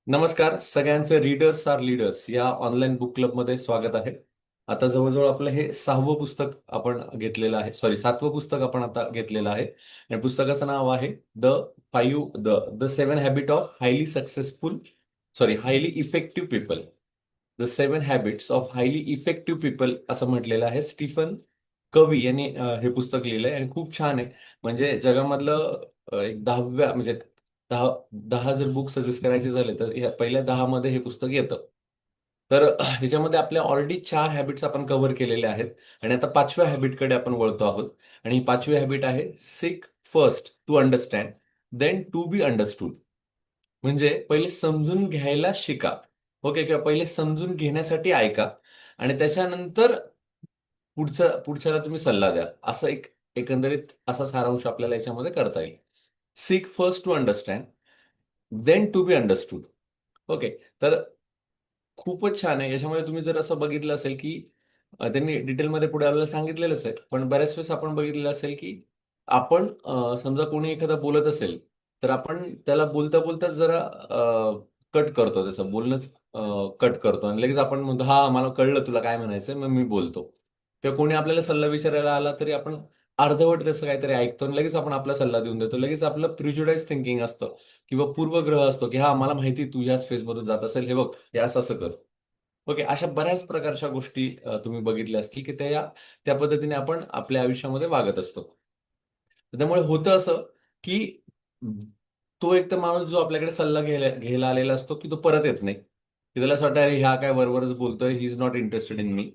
नमस्कार सगळ्यांचं readers R leaders या ऑनलाईन बुक क्लबमध्ये स्वागत आहे. आता जवळजवळ आपलं हे 6वं पुस्तक आपण घेतलेलं आहे, सॉरी 7वं पुस्तक आपण आता घेतलेलं आहे. आणि पुस्तकाचं नाव आहे the 7 habit of highly successful, sorry highly effective people. The 7 habits of highly effective people असं म्हटलेलं आहे. स्टीफन कवी यांनी हे पुस्तक लिहिलंय आणि खूप छान आहे. म्हणजे जगामधलं एक 10व्या म्हणजे 10 10 जर बुक सजेस्ट करायचे झाले तर ह्या पहिल्या 10 मध्ये हे पुस्तक येतं. तर ह्याच्यामध्ये आपल्या ऑलरेडी 4 हॅबिट्स आपण कव्हर केलेले आहेत आणि आता 5व्या हॅबिटकडे आपण वळतो आहोत. आणि ही 5वी हॅबिट आहे seek first to understand then to be understood. म्हणजे पहिले समजून घ्यायला शिका. ओके, किंवा पहिले समजून घेण्यासाठी ऐका आणि त्याच्यानंतर पुढच्याला तुम्ही सल्ला द्या. असं एक एकंदरीत असा सारांश आपल्याला याच्यामध्ये करता येईल. Seek first to understand then to be understood. Okay. तर खूपच छान आहे. याच्यामध्ये तुम्ही जर असं बघितलं असेल, की त्यांनी डिटेलमध्ये पुढे आपल्याला सांगितलेलंच आहे. पण बऱ्याच वेळेस आपण बघितलेलं असेल, की आपण समजा कोणी एखादा बोलत असेल, तर आपण त्याला बोलता-बोलताच जरा कट करतो. त्याचं बोलणंच कट करतो आणि लगेच आपण म्हणतो, "हां, मला कळलं तुला काय म्हणायचंय, मग मी बोलतो." किंवा कोणी आपल्याला सल्ला विचारायला आला, तरी आपण अर्धवट त्याचं काहीतरी ऐकतो आणि लगेच आपण आपला सल्ला देऊन देतो. लगेच आपलं प्रिज्युडाइज थिंकिंग असतं किंवा पूर्वग्रह असतो, की "हां, मला माहिती आहे तू ह्याच फेजमधून जात असेल. हे बघ, हे असं-असं कर." ओके. अशा बऱ्याच प्रकारच्या गोष्टी तुम्ही बघितल्या असतील, की त्या त्या पद्धतीने आपण आपल्या आयुष्यामध्ये वागत असतो. त्यामुळे होतं असं, की तो एक तर माणूस जो आपल्याकडे सल्ला घ्यायला घ्यायला आलेला असतो, की तो परत येत नाही. की त्याला असं वाटतं, "अरे, हा काय वरवरच बोलतोय. He is not interested in me."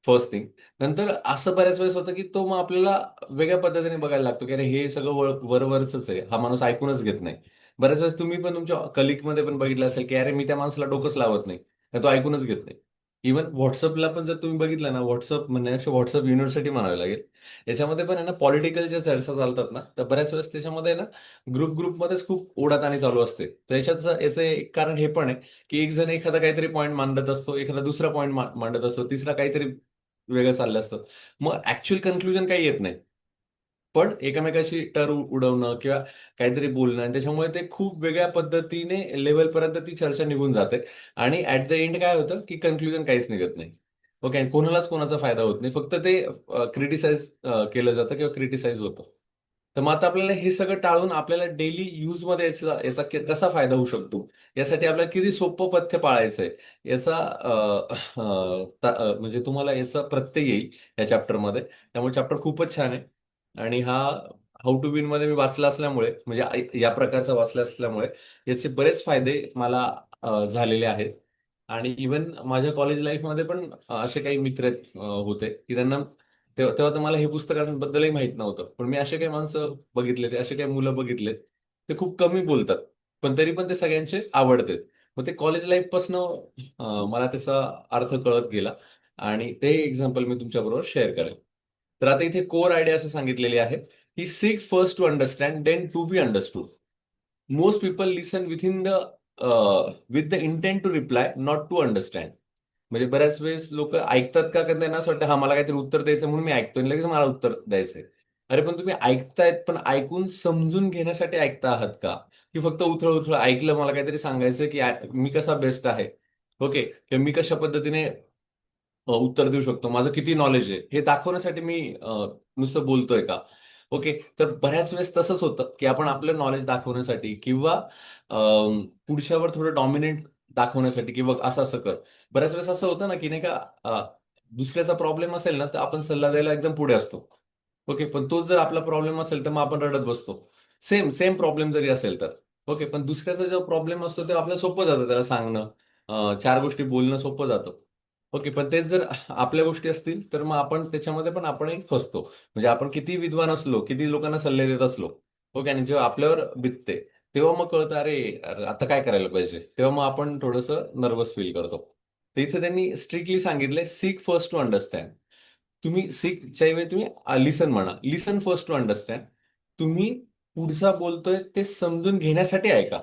First thing. नंतर असं बऱ्याच वेळेस होतं, की तो मग आपल्याला वेगळ्या पद्धतीने बघायला लागतो, की अरे हे सगळं वरवरचंच आहे. हा माणूस ऐकूनच घेत नाही. बऱ्याच वेळेस तुम्ही पण तुमच्या कलीगमध्ये पण बघितलं असेल, की अरे मी त्या माणसाला डोकंच लावत नाही. तर तो ऐकूनच घेत नाही. इव्हन WhatsAppला पण जर तुम्ही बघितलं ना, WhatsApp म्हणण्यापेक्षा WhatsApp युनिव्हर्सिटी म्हणावी लागेल. याच्यामध्ये पण आहे ना पॉलिटिकल ज्या चर्चा चालतात ना, तर बऱ्याच वेळेस त्याच्यामध्ये ना ग्रुपमध्येच खूप ओढाताणी चालू असते. तर याचं एक कारण हे पण आहे, की एक जण एखादा काहीतरी पॉइंट मांडत असतो, एखादा दुसरा पॉइंट मांडत असतो, तिसरा काहीतरी वेगळं चाललं असतं. मग ॲक्चुअल कन्क्लुजन काही येत नाही. पण एकमेकाशी उडवणं किंवा काहीतरी बोलणं आणि त्याच्यामुळे ते खूप वेगळ्या पद्धतीने लेव्हलपर्यंत ती चर्चा निघून जाते आणि ॲट द एंड काय होतं, की कन्क्लुजन काहीच निघत नाही. ओके. आणि कोणालाच कोणाचा फायदा होत नाही. फक्त ते क्रिटिसाइज केलं जातं किंवा क्रिटिसाइज होतं. तर मग आता आपल्याला हे सगळं टाळून आपल्याला डेली यूजमध्ये याचा याचा कसा फायदा होऊ शकतो, यासाठी आपल्याला किती सोपं पथ्य पाळायचंय, याचा म्हणजे तुम्हाला याचा प्रत्यय येईल या चॅप्टरमध्ये. त्यामुळे चॅप्टर खूपच छान आहे. आणि हा हाऊ टू विनमध्ये मी वाचला असल्यामुळे म्हणजे या प्रकारचा वाचला असल्यामुळे याचे बरेच फायदे मला झालेले आहेत. आणि इव्हन माझ्या कॉलेज लाईफमध्ये पण असे काही मित्र होते, की त्यांना तेव्हा तेव्हा तर मला हे पुस्तकांबद्दलही माहीत नव्हतं. पण मी असे काही माणसं बघितलेत, असे काही मुलं बघितलेत, ते खूप कमी बोलतात. पण तरी पण ते सगळ्यांचे आवडते. मग ते कॉलेज लाईफपासनं मला त्याचा अर्थ कळत गेला आणि ते एक्झाम्पल मी तुमच्याबरोबर शेअर करेन. तर आता इथे कोर आयडिया असं सांगितलेली आहे, की seek first to understand then to be understood. Most people listen with the intent to reply, not to understand. म्हणजे बऱ्याच वेळेस लोकं ऐकतात का? कारण त्यांना असं वाटतं, हां, मला काहीतरी उत्तर द्यायचं म्हणून मी ऐकतोय आणि लगेच मला उत्तर द्यायचंय. अरे पण तुम्ही ऐकतायत, पण ऐकून समजून घेण्यासाठी ऐकता आहात का? की फक्त उथळ-उथळ ऐकलं, मला काहीतरी सांगायचं की मी कसा बेस्ट आहे. ओके. किंवा मी कशा पद्धतीने उत्तर देऊ शकतो. माझं किती नॉलेज आहे, हे दाखवण्यासाठी मी नुसतं बोलतोय का? ओके. तर बऱ्याच वेळेस तसंच होतं, की आपण आपलं नॉलेज दाखवण्यासाठी किंवा पुढच्यावर थोडं डॉमिनंट दाखवण्यासाठी, की बघ असं-असं कर. बऱ्याच वेळेस असं होतं ना, की नाही का दुसऱ्याचा प्रॉब्लेम असेल ना, तर आपण सल्ला द्यायला एकदम पुढे असतो. ओके. पण तोच जर आपला प्रॉब्लेम असेल, तर मग आपण रडत बसतो. सेम प्रॉब्लेम जरी असेल तर. ओके. पण दुसऱ्याचा जेव्हा प्रॉब्लेम असतो, तेव्हा आपल्याला सोपं जातं त्याला सांगणं. 4 गोष्टी बोलणं सोपं जातं. ओके. पण तेच जर आपल्या गोष्टी असतील, तर मग आपण त्याच्यामध्ये पण आपणही फसतो. म्हणजे आपण किती विद्वान असलो, किती लोकांना सल्ले देत असलो, ओके. आणि जेव्हा आपल्यावर बितते, तेव्हा मग कळतं, "अरे, अरे आता काय करायला पाहिजे?" तेव्हा मग आपण थोडंसं नर्व्हस फील करतो. तर इथे त्यांनी स्ट्रिक्टली सांगितलंय, "सीक फर्स्ट टू अंडरस्टँड." तुम्ही सीकच्या ऐवजी तुम्ही लिसन म्हणा. लिसन फर्स्ट टू अंडरस्टँड. तुम्ही पुढचा बोलतोय ते समजून घेण्यासाठी ऐका.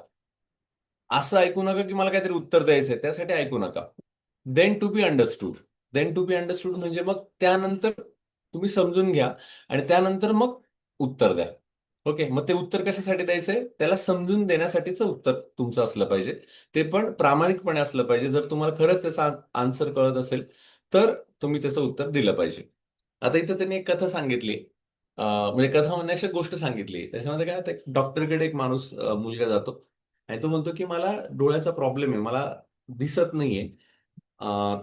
असं ऐकू नका, की मला काहीतरी उत्तर द्यायचंय, त्यासाठी ऐकू नका. Then to be understood. Then to be understood म्हणजे मग त्यानंतर तुम्ही समजून घ्या आणि त्यानंतर मग उत्तर द्या. ओके, मग ते उत्तर कशासाठी द्यायचंय? त्याला समजून देण्यासाठीचं उत्तर तुमचं असलं पाहिजे. ते पण प्रामाणिकपणे असलं पाहिजे. जर तुम्हाला खरंच त्याचा आन्सर कळत असेल, तर तुम्ही त्याचं उत्तर दिलं पाहिजे. आता इथं त्यांनी एक कथा सांगितली. म्हणजे कथा म्हणण्यापेक्षा गोष्ट सांगितली. त्याच्यामध्ये काय होतं, एक डॉक्टरकडे एक माणूस मुलगा जातो आणि तो म्हणतो, की मला डोळ्याचा प्रॉब्लेम आहे. मला दिसत नाहीये.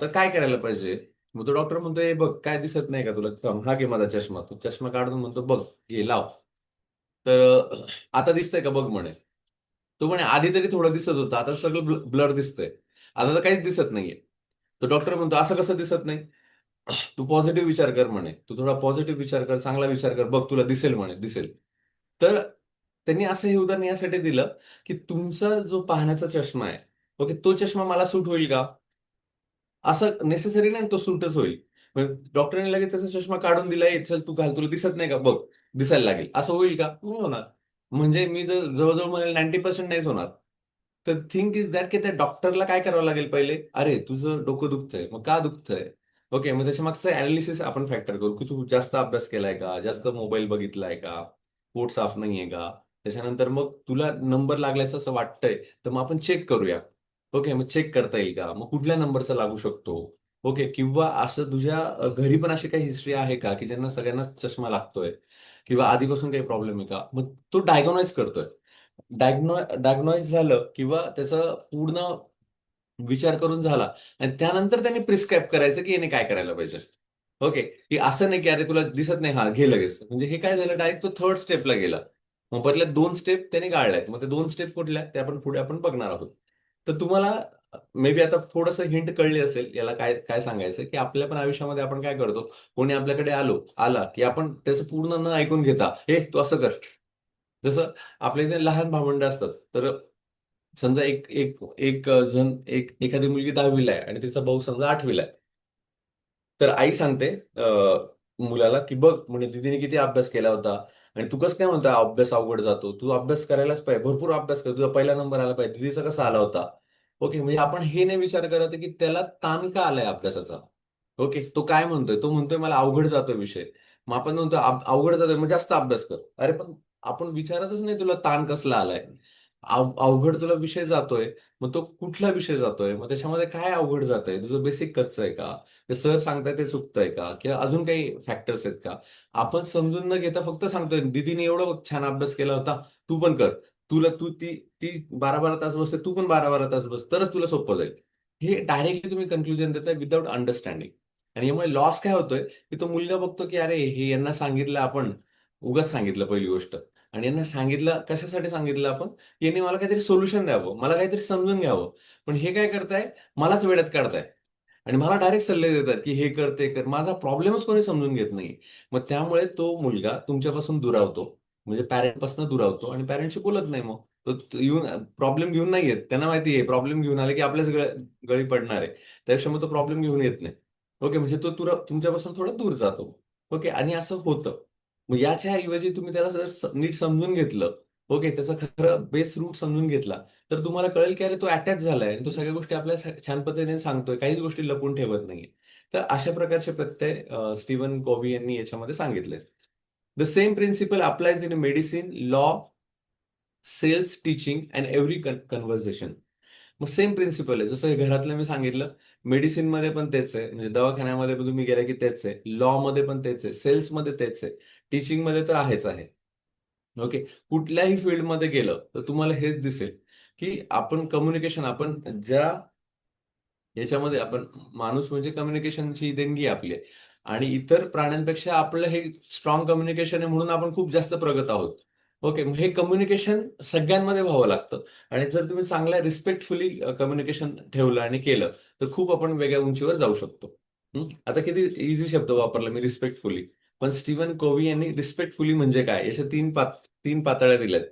तर काय करायला पाहिजे? मग तो डॉक्टर म्हणतो, "हे बघ, काय दिसत नाही का तुला? थांब, हा घे माझा चष्मा." तो चष्मा काढून म्हणतो, "बघ, घे, लाव." तर आता दिसतंय का बघ म्हणे. तो म्हणे, "आधी तरी थोडं दिसत होतं, आता सगळं ब्लर दिसतंय. आता तर काहीच दिसत नाहीये." तो डॉक्टर म्हणतो, "असं कसं दिसत नाही?" "तू पॉझिटिव्ह विचार कर," म्हणे. "तू थोडा पॉझिटिव्ह विचार कर, चांगला विचार कर. बघ तुला दिसेल," म्हणे, "दिसेल." तर त्यांनी असं हे उदाहरण यासाठी दिलं, की तुमचा जो पाहण्याचा चष्मा आहे, ओके, तो चष्मा मला सूट होईल का? असं नेसेसरी नाही तो सूटच होईल. मग डॉक्टरने लगेच त्याचा चष्मा काढून दिला, "ए चल तू घाल, तुला दिसत नाही का? बघ, दिसायला लागेल." असं होईल का? नाही होणार. म्हणजे मी जर जवळ-जवळ म्हणेल 90% नाहीच होणार. तर थिंक इज दॅट की त्या डॉक्टरला काय करावं लागेल पहिले? "अरे, तुझं डोकं दुखतंय. मग का दुखतंय?" ओके, मग त्याच्यामागचं एनालिसिस आपण फॅक्टर करू, की तू जास्त अभ्यास केलाय का? जास्त मोबाईल बघितलाय का? पोट साफ नाहीये का? त्याच्यानंतर मग तुला नंबर लागल्याचं असं वाटतंय, तर मग आपण चेक करूया. ओके, मग चेक करता येईल का? मग कुठल्या नंबरचा लागू शकतो? ओके, किंवा असं तुझ्या घरी पण अशी काही हिस्ट्री आहे का, की ज्यांना सगळ्यांनाच चष्मा लागतोय? किंवा आधीपासून काही प्रॉब्लेम आहे का? मग तो डायग्नोज करतोय. डायग्नोज झालं किंवा त्याचा पूर्ण विचार करून झाला आणि त्यानंतर त्यांनी प्रिस्क्राईब करायचं, की याने काय करायला पाहिजे. ओके, की असं नाही, की "अरे तुला दिसत नाही, हां, घे लगेच." म्हणजे हे काय झालं, डायरेक्ट तो 3rd स्टेपला गेला. मग बदल्यात 2 स्टेप त्याने गाळल्यात. मग ते 2 स्टेप कुठल्या? ते आपण पुढे बघणार आहोत. तर तुम्हाला मे बी आता थोडंसं हिंट कळली असेल, याला काय काय सांगायचं, की आपल्या पण आयुष्यामध्ये आपण काय करतो, कोणी आपल्याकडे आला, की आपण त्याचं पूर्ण न ऐकून घेता, "ए, तू असं कर." जसं आपल्या इथे लहान भावंडं असतात. तर समजा एक एक एक जण एखादी मुलगी 10वी आहे आणि तिचा भाऊ समजा 8वी आहे. तर आई सांगते मुलाला, की "बघ," म्हणे, "दीदीने किती अभ्यास केला होता आणि तू कसं काय म्हणतो अभ्यास अवघड जातो? तू अभ्यास करायलाच पाहिजे. भरपूर अभ्यास कर. तुझा पहिला नंबर आला पाहिजे. दीदीचा कसा आला होता?" ओके, म्हणजे आपण हे नाही विचार करत आहे, की त्याला ताण का आलाय अभ्यासाचा? ओके, तो काय म्हणतोय? तो म्हणतोय मला अवघड जातोय विषय. मग आपण म्हणतो अवघड जातोय मग जास्त अभ्यास कर. अरे पण आपण विचारतच नाही तुला ताण कसला आलाय? अवघड तुला विषय जातोय, मग तो कुठला विषय जातोय? मग त्याच्यामध्ये काय अवघड जातंय? तुझं बेसिक कच्चं आहे का? ते सर सांगताय ते चुकतंय का? किंवा अजून काही फॅक्टर्स आहेत का? आपण समजून न घेता फक्त सांगतोय, "दीदीने एवढा छान अभ्यास केला होता, तू पण कर. तू ती 12-12 तास बसते, तू पण 12-12 तास बस, तरच तुला सोपं जाईल." हे डायरेक्टली तुम्ही कन्क्लुजन देताय विथआऊट अंडरस्टँडिंग. आणि यामुळे लॉस काय होतोय, की तो मुलगा बघतो, की अरे हे यांना सांगितलं आपण, उगाच सांगितलं पहिली गोष्ट. आणि यांना सांगितलं कशासाठी सांगितलं आपण? यांनी मला काहीतरी सोल्युशन द्यावं, मला काहीतरी समजून घ्यावं. पण हे काय करताय, मलाच वेड्यात काढताय. आणि मला डायरेक्ट सल्ले देतात, की हे कर, ते कर. माझा प्रॉब्लेमच कोणी समजून घेत नाही. मग त्यामुळे तो मुलगा तुमच्यापासून दुरावतो. म्हणजे पॅरेंटपासून दुरावतो आणि पॅरेंटशी बोलत नाही मग. तो येऊन प्रॉब्लेम घेऊन नाही येत. त्यांना माहिती आहे प्रॉब्लेम घेऊन आले, की आपल्याच गळी पडणार आहे. त्यापेक्षा मग तो प्रॉब्लेम घेऊन येत नाही. ओके, म्हणजे तो तुमच्यापासून थोडा दूर जातो. ओके, आणि असं होतं. मग याच्या ऐवजी तुम्ही त्याला जर नीट समजून घेतलं, ओके, त्याचा खरं बेस रूट समजून घेतला, तर तुम्हाला कळेल की अरे तो अटॅच झालाय आणि तो सगळ्या गोष्टी आपल्याला छान पद्धतीने सांगतोय. काहीच गोष्टी लपवून ठेवत नाहीये. तर अशा प्रकारचे प्रत्यय स्टीव्हन कोव्ही यांनी याच्यामध्ये सांगितले. The same principle applies in medicine, law, sales, teaching and every conversation. मग सेम प्रिन्सिपल आहे. जसं हे घरातलं मी सांगितलं, मेडिसिनमध्ये पण तेच आहे. म्हणजे दवाखान्यामध्ये पण तुम्ही गेला की तेच आहे. लॉमध्ये पण तेच आहे. सेल्समध्ये तेच आहे. टीचिंगमध्ये तर आहेच आहे. ओके. कुठल्याही फील्डमध्ये गेलं, तर तुम्हाला हेच दिसेल, की आपण कम्युनिकेशन आपण ज्या याच्यामध्ये आपण माणूस म्हणजे कम्युनिकेशनची देणगी आहे आपली आणि इतर प्राण्यांपेक्षा आपलं हे स्ट्रॉंग कम्युनिकेशन आहे म्हणून आपण खूप जास्त प्रगत आहोत. ओके. मग हे कम्युनिकेशन सगळ्यांमध्ये व्हावं लागतं आणि जर तुम्ही चांगल्या रिस्पेक्टफुली कम्युनिकेशन ठेवलं आणि केलं, तर खूप आपण वेगळ्या उंचीवर जाऊ शकतो. आता किती ईझी शब्द वापरला मी रिस्पेक्टफुली. पण स्टीव्हन कोव्ही यांनी रिस्पेक्टफुली म्हणजे काय? याच्या 3 पातळ्या दिल्यात.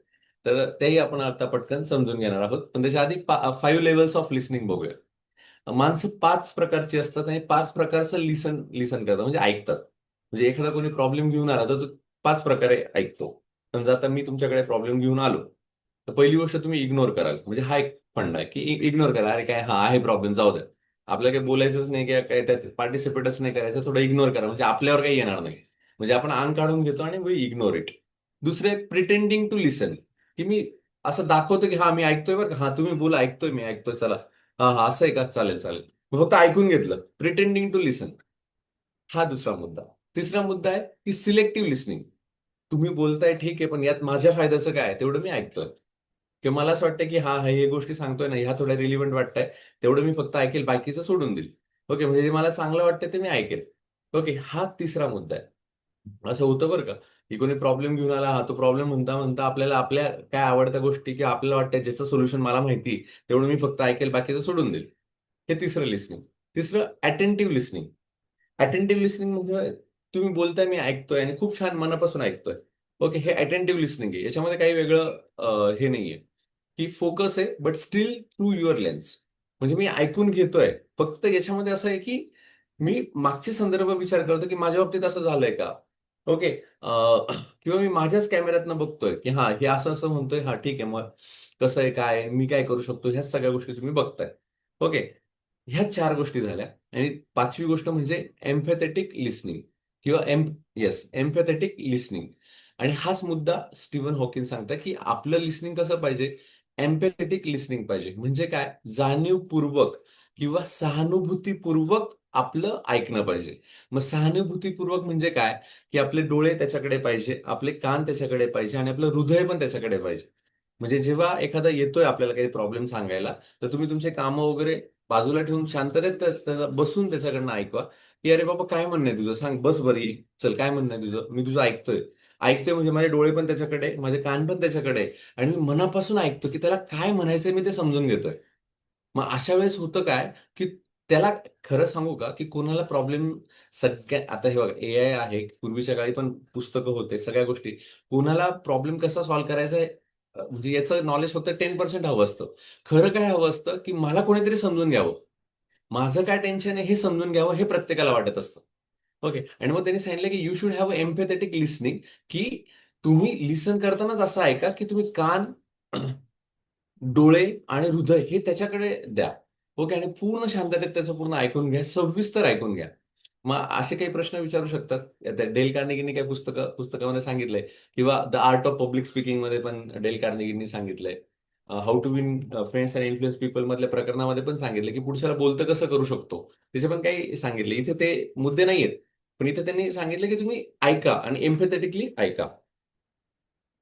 तर त्याही आपण आता पटकन समजून घेणार आहोत. पण त्याच्या आधी 5 लेव्हल्स ऑफ लिसनिंग बघूया. माणसं 5 प्रकारची असतात आणि 5 प्रकारचं लिसन लिसन करतात म्हणजे ऐकतात. म्हणजे एखादा कोणी प्रॉब्लेम घेऊन आला, तर तो 5 प्रकारे ऐकतो. समजा आता मी तुमच्याकडे प्रॉब्लेम घेऊन आलो, तर पहिली गोष्ट तुम्ही इग्नोर कराल. म्हणजे हा एक फंडा आहे, की इग्नोर करा. अरे काय हां, आहे प्रॉब्लेम जाऊ द्या. आपल्याला काही बोलायचंच नाही किंवा काही त्यात पार्टिसिपेटच नाही करायचं. थोडं इग्नोर करा. म्हणजे आपल्यावर काही येणार नाही. म्हणजे आपण अंग काढून घेतो आणि वी इग्नोर इट. दुसरे प्रिटेंडिंग टू लिसन, की मी असं दाखवतो की हा मी ऐकतोय बरं का, हा तुम्ही बोला, ऐकतोय, मी ऐकतोय, चला, हा हा असं आहे का, चालेल चालेल, मी फक्त ऐकून घेतलं, प्रिटेंडिंग टू लिसन. हा दुसरा मुद्दा. तिसरा मुद्दा आहे की सिलेक्टिव्ह लिसनिंग. तुम्ही बोलताय ठीक आहे, पण यात माझ्या फायद्याचं काय आहे? तेवढं मी ऐकतोय. किंवा मला असं वाटतं की हा हा हे गोष्टी सांगतोय ना, ह्या थोड्या रिलिव्हंट वाटतंय, तेवढं मी फक्त ऐकेल, बाकीचं सोडून देईल. ओके, म्हणजे जे मला चांगलं वाटतं ते मी ऐकेल. ओके, हा तिसरा मुद्दा आहे. असं होतं बरं का, की कोणी प्रॉब्लेम घेऊन आला, हा तो प्रॉब्लेम म्हणता म्हणता आपल्याला आपल्या काय आवडत्या गोष्टी किंवा आपल्याला वाटतं ज्याचं सोल्युशन मला माहिती, तेवढं मी फक्त ऐकेल, बाकीचं सोडून देईल. हे तिसरं लिस्निंग. तिसरं अटेंटिव्ह लिस्निंग. अटेंटिव्ह लिस्निंग म्हणजे तुम्ही बोलताय, मी ऐकतोय आणि खूप छान मनापासून ऐकतोय. ओके, हे अटेंटिव्ह लिस्निंग आहे. याच्यामध्ये काही वेगळं हे नाहीये, की फोकस आहे but still through your lens. म्हणजे मी ऐकून घेतोय, फक्त याच्यामध्ये असं आहे की मी मागचे संदर्भ विचार करतो की माझ्या बाबतीत असं झालंय का. ओके, किंवा मी माझ्याच कॅमेऱ्यातनं बघतोय की हा हे असं असं म्हणतोय, हा ठीक आहे, मग कसं आहे, काय आहे, मी काय करू शकतो, ह्या सगळ्या गोष्टी तुम्ही बघताय. ओके, ह्या 4 गोष्टी झाल्या. आणि 5वी गोष्ट म्हणजे एम्पॅथेटिक लिसनिंग किंवा एम्पॅथेटिक लिसनिंग. आणि हाच मुद्दा स्टीव्हन हॉकिंग सांगतात, की आपलं लिसनिंग कसं पाहिजे, एम्पॅथेटिक लिसनिंग पाहिजे. म्हणजे काय, जाणीवपूर्वक किंवा सहानुभूतीपूर्वक आपलं ऐकणं पाहिजे. मग सहानुभूतीपूर्वक म्हणजे काय, की आपले डोळे त्याच्याकडे पाहिजे, आपले कान त्याच्याकडे पाहिजे आणि आपलं हृदय पण त्याच्याकडे पाहिजे. म्हणजे जेव्हा एखादा येतोय आपल्याला काही प्रॉब्लेम सांगायला, तर तुम्ही तुमचे कामं वगैरे बाजूला ठेवून शांततेत त्याला बसून त्याच्याकडनं ऐकवा, की "अरे बाबा, काय म्हणणं आहे तुझं? सांग, बस बरी. चल, काय म्हणणं आहे तुझं? मी तुझं ऐकतोय." ऐकतोय म्हणजे माझे डोळे पण त्याच्याकडे आहे, माझे कान पण त्याच्याकडे आहे आणि मी मनापासून ऐकतो, की त्याला काय म्हणायचंय मी ते समजून घेतोय. मग अशा वेळेस होतं काय, की त्याला खरं सांगू का, की कोणाला प्रॉब्लेम सगळ्या आता हे बघा, एआय आहे, पूर्वीच्या काळी पण पुस्तकं होते, सगळ्या गोष्टी. कोणाला प्रॉब्लेम कसा सॉल्व्ह करायचा आहे, म्हणजे याचं नॉलेज फक्त 10% हवं असतं. खरं काय हवं असतं, की मला कोणीतरी समजून घ्यावं. माझं काय टेन्शन आहे हे समजून घ्यावं, हे प्रत्येकाला वाटत असतं. ओके. आणि मग त्यांनी सांगितलं, की यू शुड हॅव एम्पॅथेटिक लिसनिंग, की तुम्ही लिसन करतानाच असं ऐका, की तुम्ही कान, डोळे आणि हृदय हे त्याच्याकडे द्या. ओके. आणि पूर्ण शांततेत त्याचं पूर्ण ऐकून घ्या, सविस्तर ऐकून घ्या. मग असे काही प्रश्न विचारू शकतात. त्या डेल कार्नेगींनी काही पुस्तकामध्ये सांगितलंय, किंवा द आर्ट ऑफ पब्लिक स्पीकिंगमध्ये पण डेल कार्नेगींनी सांगितलंय. How to win friends and influence people मधल्या प्रकरणामध्ये पण सांगितलं, की पुढच्याला बोलतं कसं करू शकतो. त्याचे पण काही सांगितले. इथे ते मुद्दे नाहीयेत. पण इथे त्यांनी सांगितलं, की तुम्ही ऐका आणि एम्पॅथेटिकली ऐका.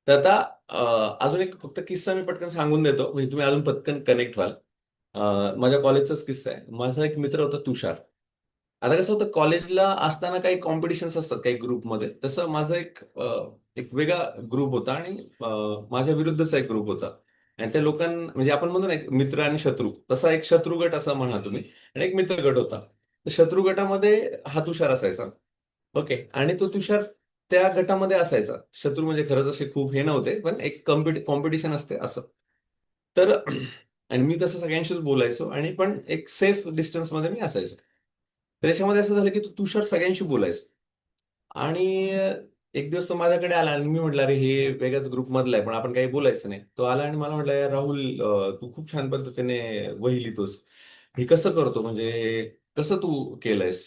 तर आता अजून एक फक्त किस्सा मी पटकन सांगून देतो, म्हणजे तुम्ही अजून पटकन कनेक्ट व्हाल. माझ्या कॉलेजचाच किस्सा आहे. माझा एक मित्र होता तुषार. आता कसं होतं, कॉलेजला असताना काही कॉम्पिटिशन्स असतात काही ग्रुपमध्ये. तसं माझा एक वेगळा ग्रुप होता आणि माझ्या विरुद्धचा एक ग्रुप होता. आणि त्या म्हणजे आपण म्हणतो ना, एक मित्र आणि शत्रू. तसा एक शत्रू गट असा म्हणा तुम्ही, आणि एक मित्र गट होता. तर शत्रू गटामध्ये हा तुषार असायचा. ओके. आणि तो तुषार त्या गटामध्ये असायचा. शत्रू म्हणजे खरंच असे खूप हे नव्हते, पण एक कॉम्पिटिशन असते असं. तर आणि मी तसं सगळ्यांशीच बोलायचो आणि पण एक सेफ डिस्टन्समध्ये मी असायचो. तर याच्यामध्ये असं झालं, की तो तुषार सगळ्यांशी बोलायचा. आणि एक दिवस तो माझ्याकडे आला आणि मी म्हटलं, "अरे, हे वेगळ्याच ग्रुपमधला आहे, पण आपण काही बोलायचं नाही." तो आला आणि मला म्हटला, "यार राहुल, तू खूप छान पद्धतीने वही लिहितोस. हे कसं करतो? म्हणजे कसं तू केलंयस?"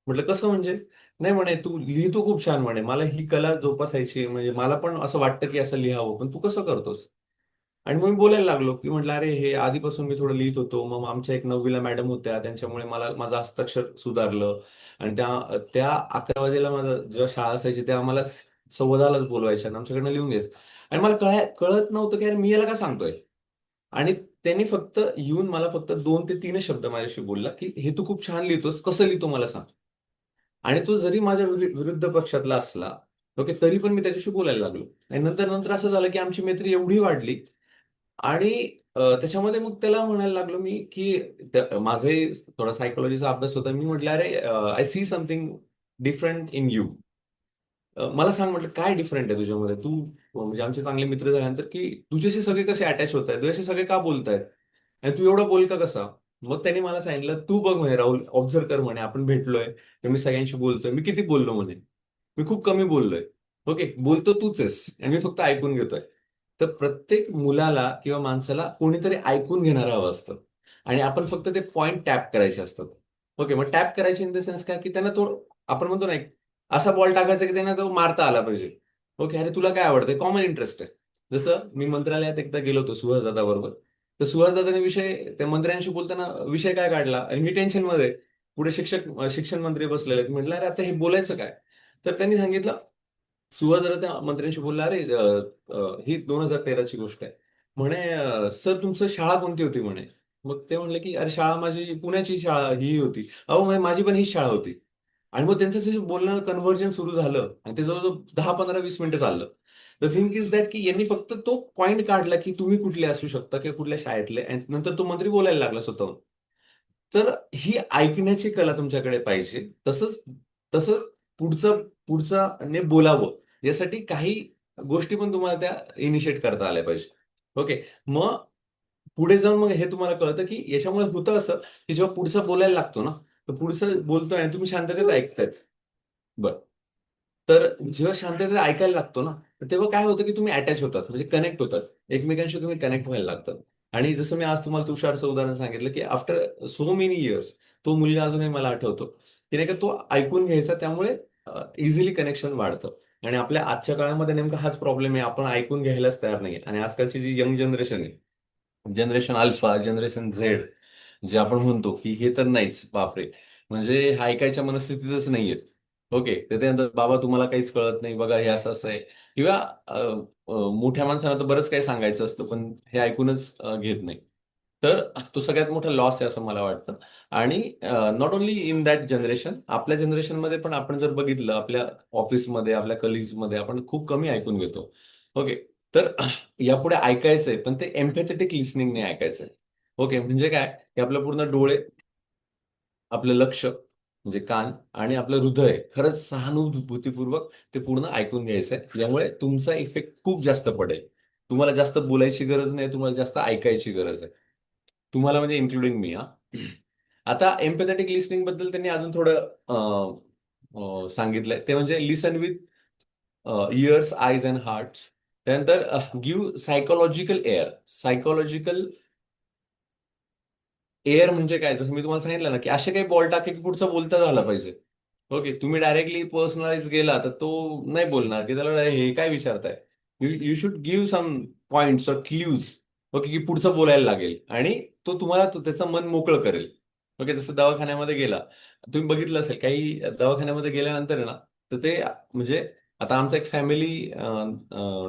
म्हटलं, "कसं म्हणजे?" "नाही," म्हणे, "तू लिहितो खूप छान," म्हणे. "मला ही कला जोपासायची, म्हणजे मला पण असं वाटतं, की असं लिहावं, पण तू कसं करतोस?" आणि मग मी बोलायला लागलो, की म्हटलं, "अरे, हे आधीपासून मी थोडं लिहित होतो. मग आमच्या एक 9वी मॅडम होत्या. त्यांच्यामुळे मला माझं हस्ताक्षर सुधारलं आणि त्या त्या 11 वाजेला माझं जेव्हा शाळा असायची, तेव्हा मला 10:15लाच बोलवायच्या आणि आमच्याकडनं लिहून घ्यायचं. आणि मला कळत नव्हतं, की अरे मी याला काय सांगतोय?" आणि त्यांनी फक्त येऊन मला फक्त 2 ते 3च शब्द माझ्याशी बोलला, की "हे तू खूप छान लिहितोस. कसं लिहितो मला सांग." आणि तो जरी माझ्या विरुद्ध पक्षातला असला, ओके, तरी पण मी त्याच्याशी बोलायला लागलो. आणि नंतर असं झालं, की आमची मैत्री एवढी वाढली आणि त्याच्यामध्ये मग त्याला म्हणायला लागलो मी, की माझाही थोडा सायकॉलॉजीचा अभ्यास होता. मी म्हटलं, "अरे, I see something different in you." मला सांग, म्हटलं, "काय डिफरंट आहे तुझ्यामध्ये? तू म्हणजे आमचे चांगले मित्र झाल्यानंतर, की तुझ्याशी सगळे कसे अटॅच होत आहेत? तुझ्याशी सगळे का बोलतायत? आणि तू एवढा बोलका कसा?" मग त्याने मला सांगितलं, "तू बघ," म्हणे, "राहुल, ऑब्झर्व्ह कर," म्हणे, "आपण भेटलोय, तर मी सगळ्यांशी बोलतोय. मी किती बोललो," म्हणे. "मी खूप कमी बोललोय. ओके, बोलतो तूच आहेस आणि मी फक्त ऐकून घेतोय." तर प्रत्येक मुलाला किंवा माणसाला कोणीतरी ऐकून घेणारं हवं असतं आणि आपण फक्त ते पॉइंट टॅप करायचे असतात. ओके, मग टॅप करायचे इन द सेन्स काय, की त्यांना तो आपण म्हणतो ना, एक असा बॉल टाकायचा की त्यांना तो मारता आला पाहिजे. ओके, अरे तुला काय आवडतंय, कॉमन इंटरेस्ट आहे. जसं मी मंत्रालयात एकदा गेलो होतो सुहासदादा बरोबर. तर सुहासदादाने विषय त्या मंत्र्यांशी बोलताना विषय काय काढला आणि मी टेन्शन मध्ये. पुढे शिक्षण मंत्री बसलेले आहेत. म्हटलं अरे आता हे बोलायचं काय. तर त्यांनी सांगितलं, सुहासदादा त्या मंत्र्यांशी बोलला, अरे ही 2013ची गोष्ट आहे. म्हणे सर तुमचं शाळा कोणती होती म्हणे. मग ते म्हणले की अरे शाळा माझी पुण्याची शाळा ही होती. अहो म्हणे माझी पण हीच शाळा होती. आणि मग त्यांचं जे बोलणं कन्व्हर्जन सुरू झालं आणि ते जवळजवळ 10-15-20 मिनिटं चाललं. द थिंग इज दॅट की यांनी फक्त तो पॉइंट काढला की तुम्ही कुठले असू शकता किंवा कुठल्या शाळेतले, आणि नंतर तो मंत्री बोलायला लागला स्वतःहून. तर ही ऐकण्याची कला तुमच्याकडे पाहिजे. तसंच तसंच पुढचं पुढचं ने बोलावं यासाठी काही गोष्टी पण तुम्हाला त्या इनिशिएट करता आल्या पाहिजे. ओके. मग पुढे जाऊन मग हे तुम्हाला कळतं की याच्यामुळे होतं असं की जेव्हा पुढचा बोलायला लागतो ना, तर पुढचं बोलतोय आणि तुम्ही शांततेत ऐकताय. बरं. तर जेव्हा शांततेत ऐकायला लागतो ना, तर तेव्हा काय होतं की तुम्ही अटॅच होतात, म्हणजे कनेक्ट होतात. एकमेकांशी तुम्ही कनेक्ट व्हायला लागतात. आणि जसं मी आज तुम्हाला तुषारचं उदाहरण सांगितलं, की आफ्टर सो मेनी इयर्स तो मुलगा अजूनही मला आठवतो, की नाही का तो ऐकून घ्यायचा, त्यामुळे इझिली कनेक्शन वाढतं. आणि आपल्या आजच्या काळामध्ये नेमका हाच प्रॉब्लेम आहे. आपण ऐकून घ्यायलाच तयार नाहीये. आणि आजकालची जी यंग जनरेशन आहे, जनरेशन अल्फा, जनरेशन झेड, जे आपण म्हणतो की हे तर नाहीच, बापरे! म्हणजे हे ऐकायच्या मनस्थितीतच नाहीयेत. ओके. तर ते म्हणतात, "बाबा तुम्हाला काहीच कळत नाही. बघा हे असं-असं आहे." किंवा अ, अ, मोठ्या माणसांना तर बरंच काही सांगायचं असतं, पण हे ऐकूनच घेत नाही. तर तो सगळ्यात मोठा लॉस आहे असं मला वाटतं. आणि not only in that generation, आपल्या जनरेशनमध्ये पण आपण जर बघितलं, आपल्या ऑफिसमध्ये, आपल्या कलीग्समध्ये आपण खूप कमी ऐकून घेतो. ओके. तर यापुढे ऐकायचंय, पण ते एम्पॅथेटिक लिसनिंगने ऐकायचंय. ओके. म्हणजे काय, की आपलं पूर्ण डोळे, आपलं लक्ष म्हणजे कान आणि आपलं हृदय खरंच सहानुभूतीपूर्वक ते पूर्ण ऐकून घ्यायचंय. यामुळे तुमचा इफेक्ट खूप जास्त पडेल. तुम्हाला जास्त बोलायची गरज नाही, तुम्हाला जास्त ऐकायची गरज आहे. तुम्हाला म्हणजे इन्क्लुडिंग मी हां. आता एम्पॅथेटिक लिसनिंग बद्दल त्यांनी अजून थोडं सांगितलंय. ते म्हणजे लिसन विथ इयर्स, आयज अँड हार्ट्स. त्यानंतर give psychological air. Psychological air म्हणजे काय? जसं मी तुम्हाला सांगितलं ना, की असे काही बॉल टाका, की पुढचा बोलता झाला पाहिजे. ओके. तुम्ही डायरेक्टली पर्सनलाइज गेला, तर तो नाही बोलणार, की त्याला हे काय विचारताय? You you should give some points और क्लूज. ओके, की पुढचं बोलायला लागेल आणि तो तुम्हाला त्याचं मन मोकळं करेल. ओके. जसं दवाखान्यामध्ये गेला, तुम्ही बघितलं असेल काही दवाखान्यामध्ये गेल्यानंतर आहे ना, तर ते म्हणजे आता आमचा एक फॅमिली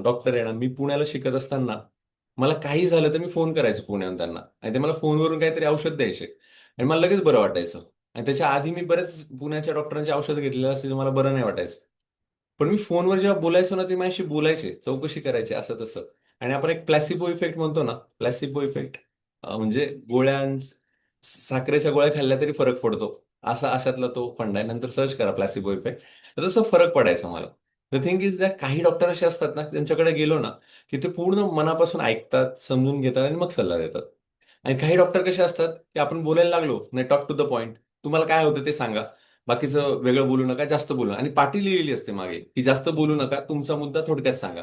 डॉक्टर आहे ना, मी पुण्याला शिकत असताना मला काही झालं तर मी फोन करायचो पुण्याहून त्यांना आणि ते मला फोनवरून काहीतरी औषध द्यायचे आणि मला लगेच बरं वाटायचं. आणि त्याच्या आधी मी बरेच पुण्याच्या डॉक्टरांची औषधं घेतलेली असतील, मला बरं नाही वाटायचं. पण मी फोनवर जेव्हा बोलायचो ना, ते माझ्याशी बोलायचे, चौकशी करायची असं तसं. आणि आपण एक प्लॅसिबो इफेक्ट म्हणतो ना, प्लॅसिबो इफेक्ट म्हणजे साखरेच्या गोळ्या खाल्ल्या तरी फरक पडतो. असा अशातला तो फंड आहे. नंतर सर्च करा प्लॅसिबो इफेक्ट. तर तसं फरक पडायचा मला. द थिंग इज दॅट काही डॉक्टर असे असतात ना, त्यांच्याकडे गेलो ना, की ते पूर्ण मनापासून ऐकतात, समजून घेतात आणि मग सल्ला देतात. आणि काही डॉक्टर कसे असतात, की आपण बोलायला लागलो, नाही टॉक टू द पॉइंट. तुम्हाला काय होतं ते सांगा. बाकीचं वेगळं बोलू नका, जास्त बोलू नका. आणि पाटी लिहिलेली असते मागे, की जास्त बोलू नका, तुमचा मुद्दा थोडक्यात सांगा.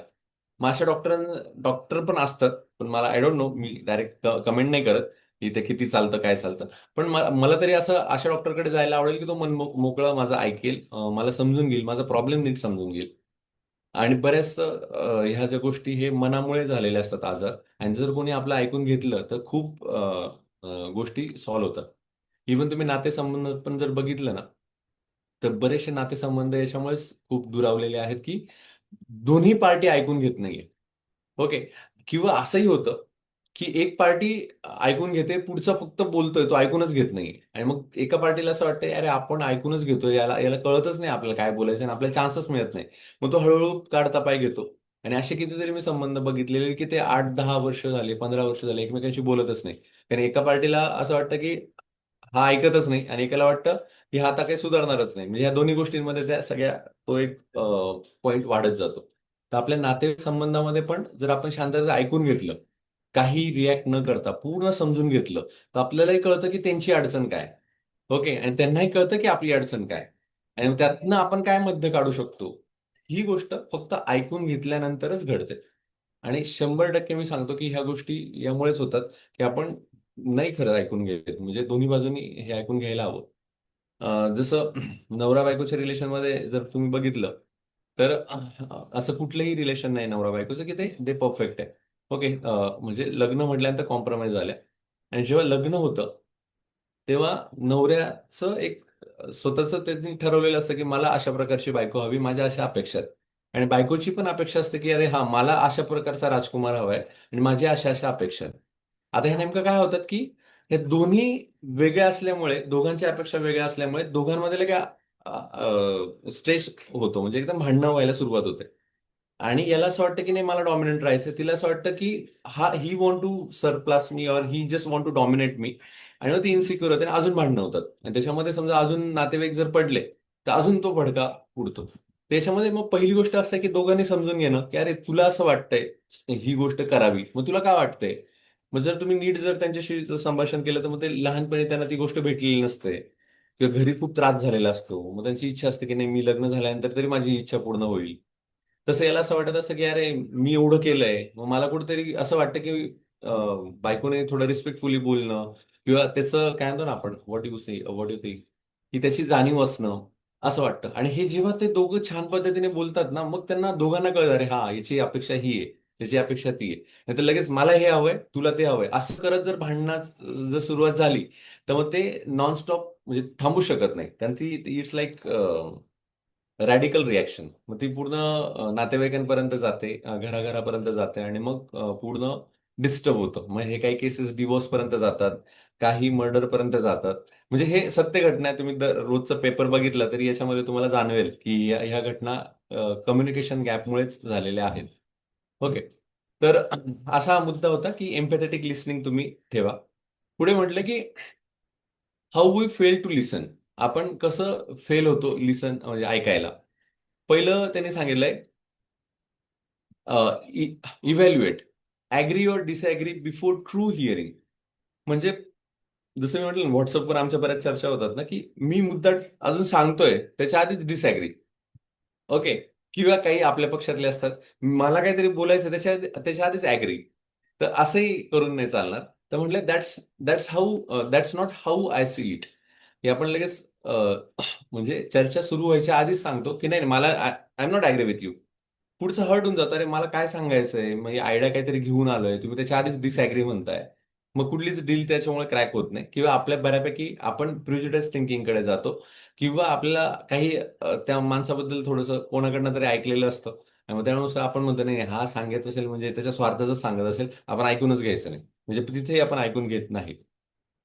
मग अशा डॉक्टर पण असतात, पण मला I don't know, me direct comment नाही करत, की ते किती चालतं, काय चालतं. पण मला तरी असं अशा डॉक्टरकडे जायला आवडेल, की तो मन मोकळा माझं ऐकेल, मला समजून घेईल, माझा प्रॉब्लेम नीट समजून घेईल. आणि बऱ्याच ह्या ज्या गोष्टी हे मनामुळे झालेल्या असतात आजार. आणि जर कोणी आपलं ऐकून घेतलं, तर खूप गोष्टी सॉल्व्ह होतात. इव्हन तुम्ही नातेसंबंध पण जर बघितलं ना, तर बरेचसे नातेसंबंध याच्यामुळेच खूप दुरावलेले आहेत, की दोन्ही पार्टी ऐकून घेत नाहीये. ओके. किंवा असंही होतं, की एक पार्टी ऐकून घेते, पुढचा फक्त बोलतोय, तो ऐकूनच घेत नाहीये. आणि मग एका पार्टीला असं वाटतंय, "अरे, आपण ऐकूनच घेतोय, याला याला कळतच नाही आपल्याला काय बोलायचं आणि आपल्याला चान्सच मिळत नाही." मग तो हळू काढता पाय घेतो. आणि असे कितीतरी मी संबंध बघितलेले, की ते 8-10 वर्ष झाले, 15 वर्ष झाले, एकमेकांशी बोलतच नाही. कारण एका पार्टीला असं वाटतं, की हा ऐकतच नाही आणि एकाला वाटतं, की हा आता काही सुधारणारच नाही. म्हणजे ह्या दोन्ही गोष्टींमध्ये त्या सगळ्या तो एक पॉइंट वाढत जातो. तर आपल्या नातेसंबंधामध्ये पण जर आपण शांततेत ऐकून घेतलं, काही रिएक्ट न करता पूर्ण समजून घेतलं, तर आपल्यालाही कळतं, की त्यांची अडचण काय? ओके. आणि त्यांनाही कळतं, की आपली अडचण काय? आणि मग त्यातनं आपण काय मध्य काढू शकतो? ही गोष्ट फक्त ऐकून घेतल्यानंतरच घडते. आणि 100% मी सांगतो, की ह्या गोष्टी यामुळेच होतात, की आपण नाही खरं ऐकून घेत. म्हणजे दोन्ही बाजूंनी हे ऐकून घ्यायला हवं. जसं नवरा-बायकोच्या रिलेशनमध्ये जर तुम्ही बघितलं, तर असं कुठलंही रिलेशन नाही नवरा बायकोचं की ते ते परफेक्ट आहे. ओके, म्हणजे लग्न म्हटल्यानंतर कॉम्प्रोमाइज झाल्या. आणि जेव्हा लग्न होतं तेव्हा नवऱ्याचं एक स्वतःच त्यांनी ठरवलेलं असतं की मला अशा प्रकारची बायको हवी, माझ्या अशा अपेक्षा आहेत. आणि बायकोची पण अपेक्षा असते की अरे हा, मला अशा प्रकारचा राजकुमार हवाय आणि माझ्या अशा अशा अपेक्षा आहेत. आता हे नेमकं काय होतात की हे दोन्ही वेगळ्या असल्यामुळे, दोघांच्या अपेक्षा वेगळ्या असल्यामुळे दोघांमध्ये काय स्ट्रेस होतो, म्हणजे एकदम भांडणं व्हायला सुरुवात होते. आणि याला असं वाटतं की नाही मला डॉमिनंट राहायचं, तिला असं वाटतं की हा ही वॉन्ट टू सरप्लस मी और ही जस्ट वॉन्ट टू डॉमिनेट मी. आणि मग ती इन्सिक्युअर होते आणि अजून भांडणं होतात. आणि त्याच्यामध्ये समजा अजून नातेवाईक जर पडले तर अजून तो भडका उडतो. त्याच्यामध्ये मग पहिली गोष्ट असं आहे की दोघांनी समजून घेणं की अरे तुला असं वाटतंय ही गोष्ट करावी, मग तुला काय वाटतंय. मग जर तुम्ही नीट जर त्यांच्याशी संभाषण केलं तर मग ते लहानपणी त्यांना ती गोष्ट भेटलेली नसते, किंवा घरी खूप त्रास झालेला असतो, मग त्यांची इच्छा असते की नाही मी लग्न झाल्यानंतर तरी माझी इच्छा पूर्ण होईल. तसं याला असं वाटत असतं की अरे मी एवढं केलंय, मग मला कुठेतरी असं वाटतं की बायकोने थोडं रिस्पेक्टफुली बोलणं, किंवा त्याचं काय म्हणतो ना आपण व्हॉट यू थिंक, की त्याची जाणीव असणं, असं वाटतं. आणि हे जेव्हा ते दोघं छान पद्धतीने बोलतात ना, मग त्यांना दोघांना कळतं अरे हा, याची अपेक्षा ही आहे, त्याची अपेक्षा ती आहे. नाही तर लगेच मला हे हवंय, तुला ते हवंय, असं करत जर भांडणात जर सुरुवात झाली तर मग ते नॉनस्टॉप म्हणजे थांबू शकत नाही. कारण ती इट्स लाईक रॅडिकल रिॲक्शन. मग ती पूर्ण नातेवाईकांपर्यंत जाते, घराघरापर्यंत जाते आणि मग पूर्ण डिस्टर्ब होतं. मग हे काही केसेस डिवोर्स पर्यंत जातात, काही मर्डर पर्यंत जातात. म्हणजे हे सत्य घटना आहे. तुम्ही रोजचं पेपर बघितलं तरी याच्यामध्ये तुम्हाला जाणवेल की ह्या घटना कम्युनिकेशन गॅपमुळेच झालेल्या आहेत. ओके. तर असा हा मुद्दा होता की एम्पॅथेटिक लिसनिंग तुम्ही ठेवा. पुढे म्हटलं की हाऊ वी फेल टू लिसन. आपण कसं फेल होतो लिसन म्हणजे ऐकायला. पहिलं त्यांनी सांगितलंय evaluate, agree or disagree before true hearing. म्हणजे जसं मी म्हटलं व्हॉट्सअपवर आमच्या बऱ्याच चर्चा होतात ना, की मी मुद्दा अजून सांगतोय त्याच्या आधीच डिसॲग्री. ओके. किंवा काही आपल्या पक्षातले असतात. मला काहीतरी बोलायचं त्याच्या आधीच ॲग्री. तर असंही करून नाही चालणार. तर म्हटलं that's not how I see it. हे आपण लगेच म्हणजे चर्चा सुरू व्हायच्या आधीच सांगतो, की नाही मला I am not agree with you. पुढचं हर्ट होऊन जातं. अरे मला काय सांगायचंय? मग आयडिया काहीतरी घेऊन आलोय. तुम्ही त्याच्या आधीच डिसॲग्री म्हणताय. मग कुठलीच डील त्याच्यामुळे क्रॅक होत नाही, किंवा आपल्या बऱ्यापैकी आपण प्रिज्युडाइज थिंकिंगकडे जातो, किंवा आपल्याला काही त्या माणसाबद्दल थोडंसं कोणाकडनं तरी ऐकलेलं असतं. आणि मग त्यानुसार आपण म्हणतो नाही, नाही, हा सांगत असेल म्हणजे त्याच्या स्वार्थाचंच सांगत असेल, आपण ऐकूनच घ्यायचं नाही. म्हणजे तिथेही आपण ऐकून घेत नाही.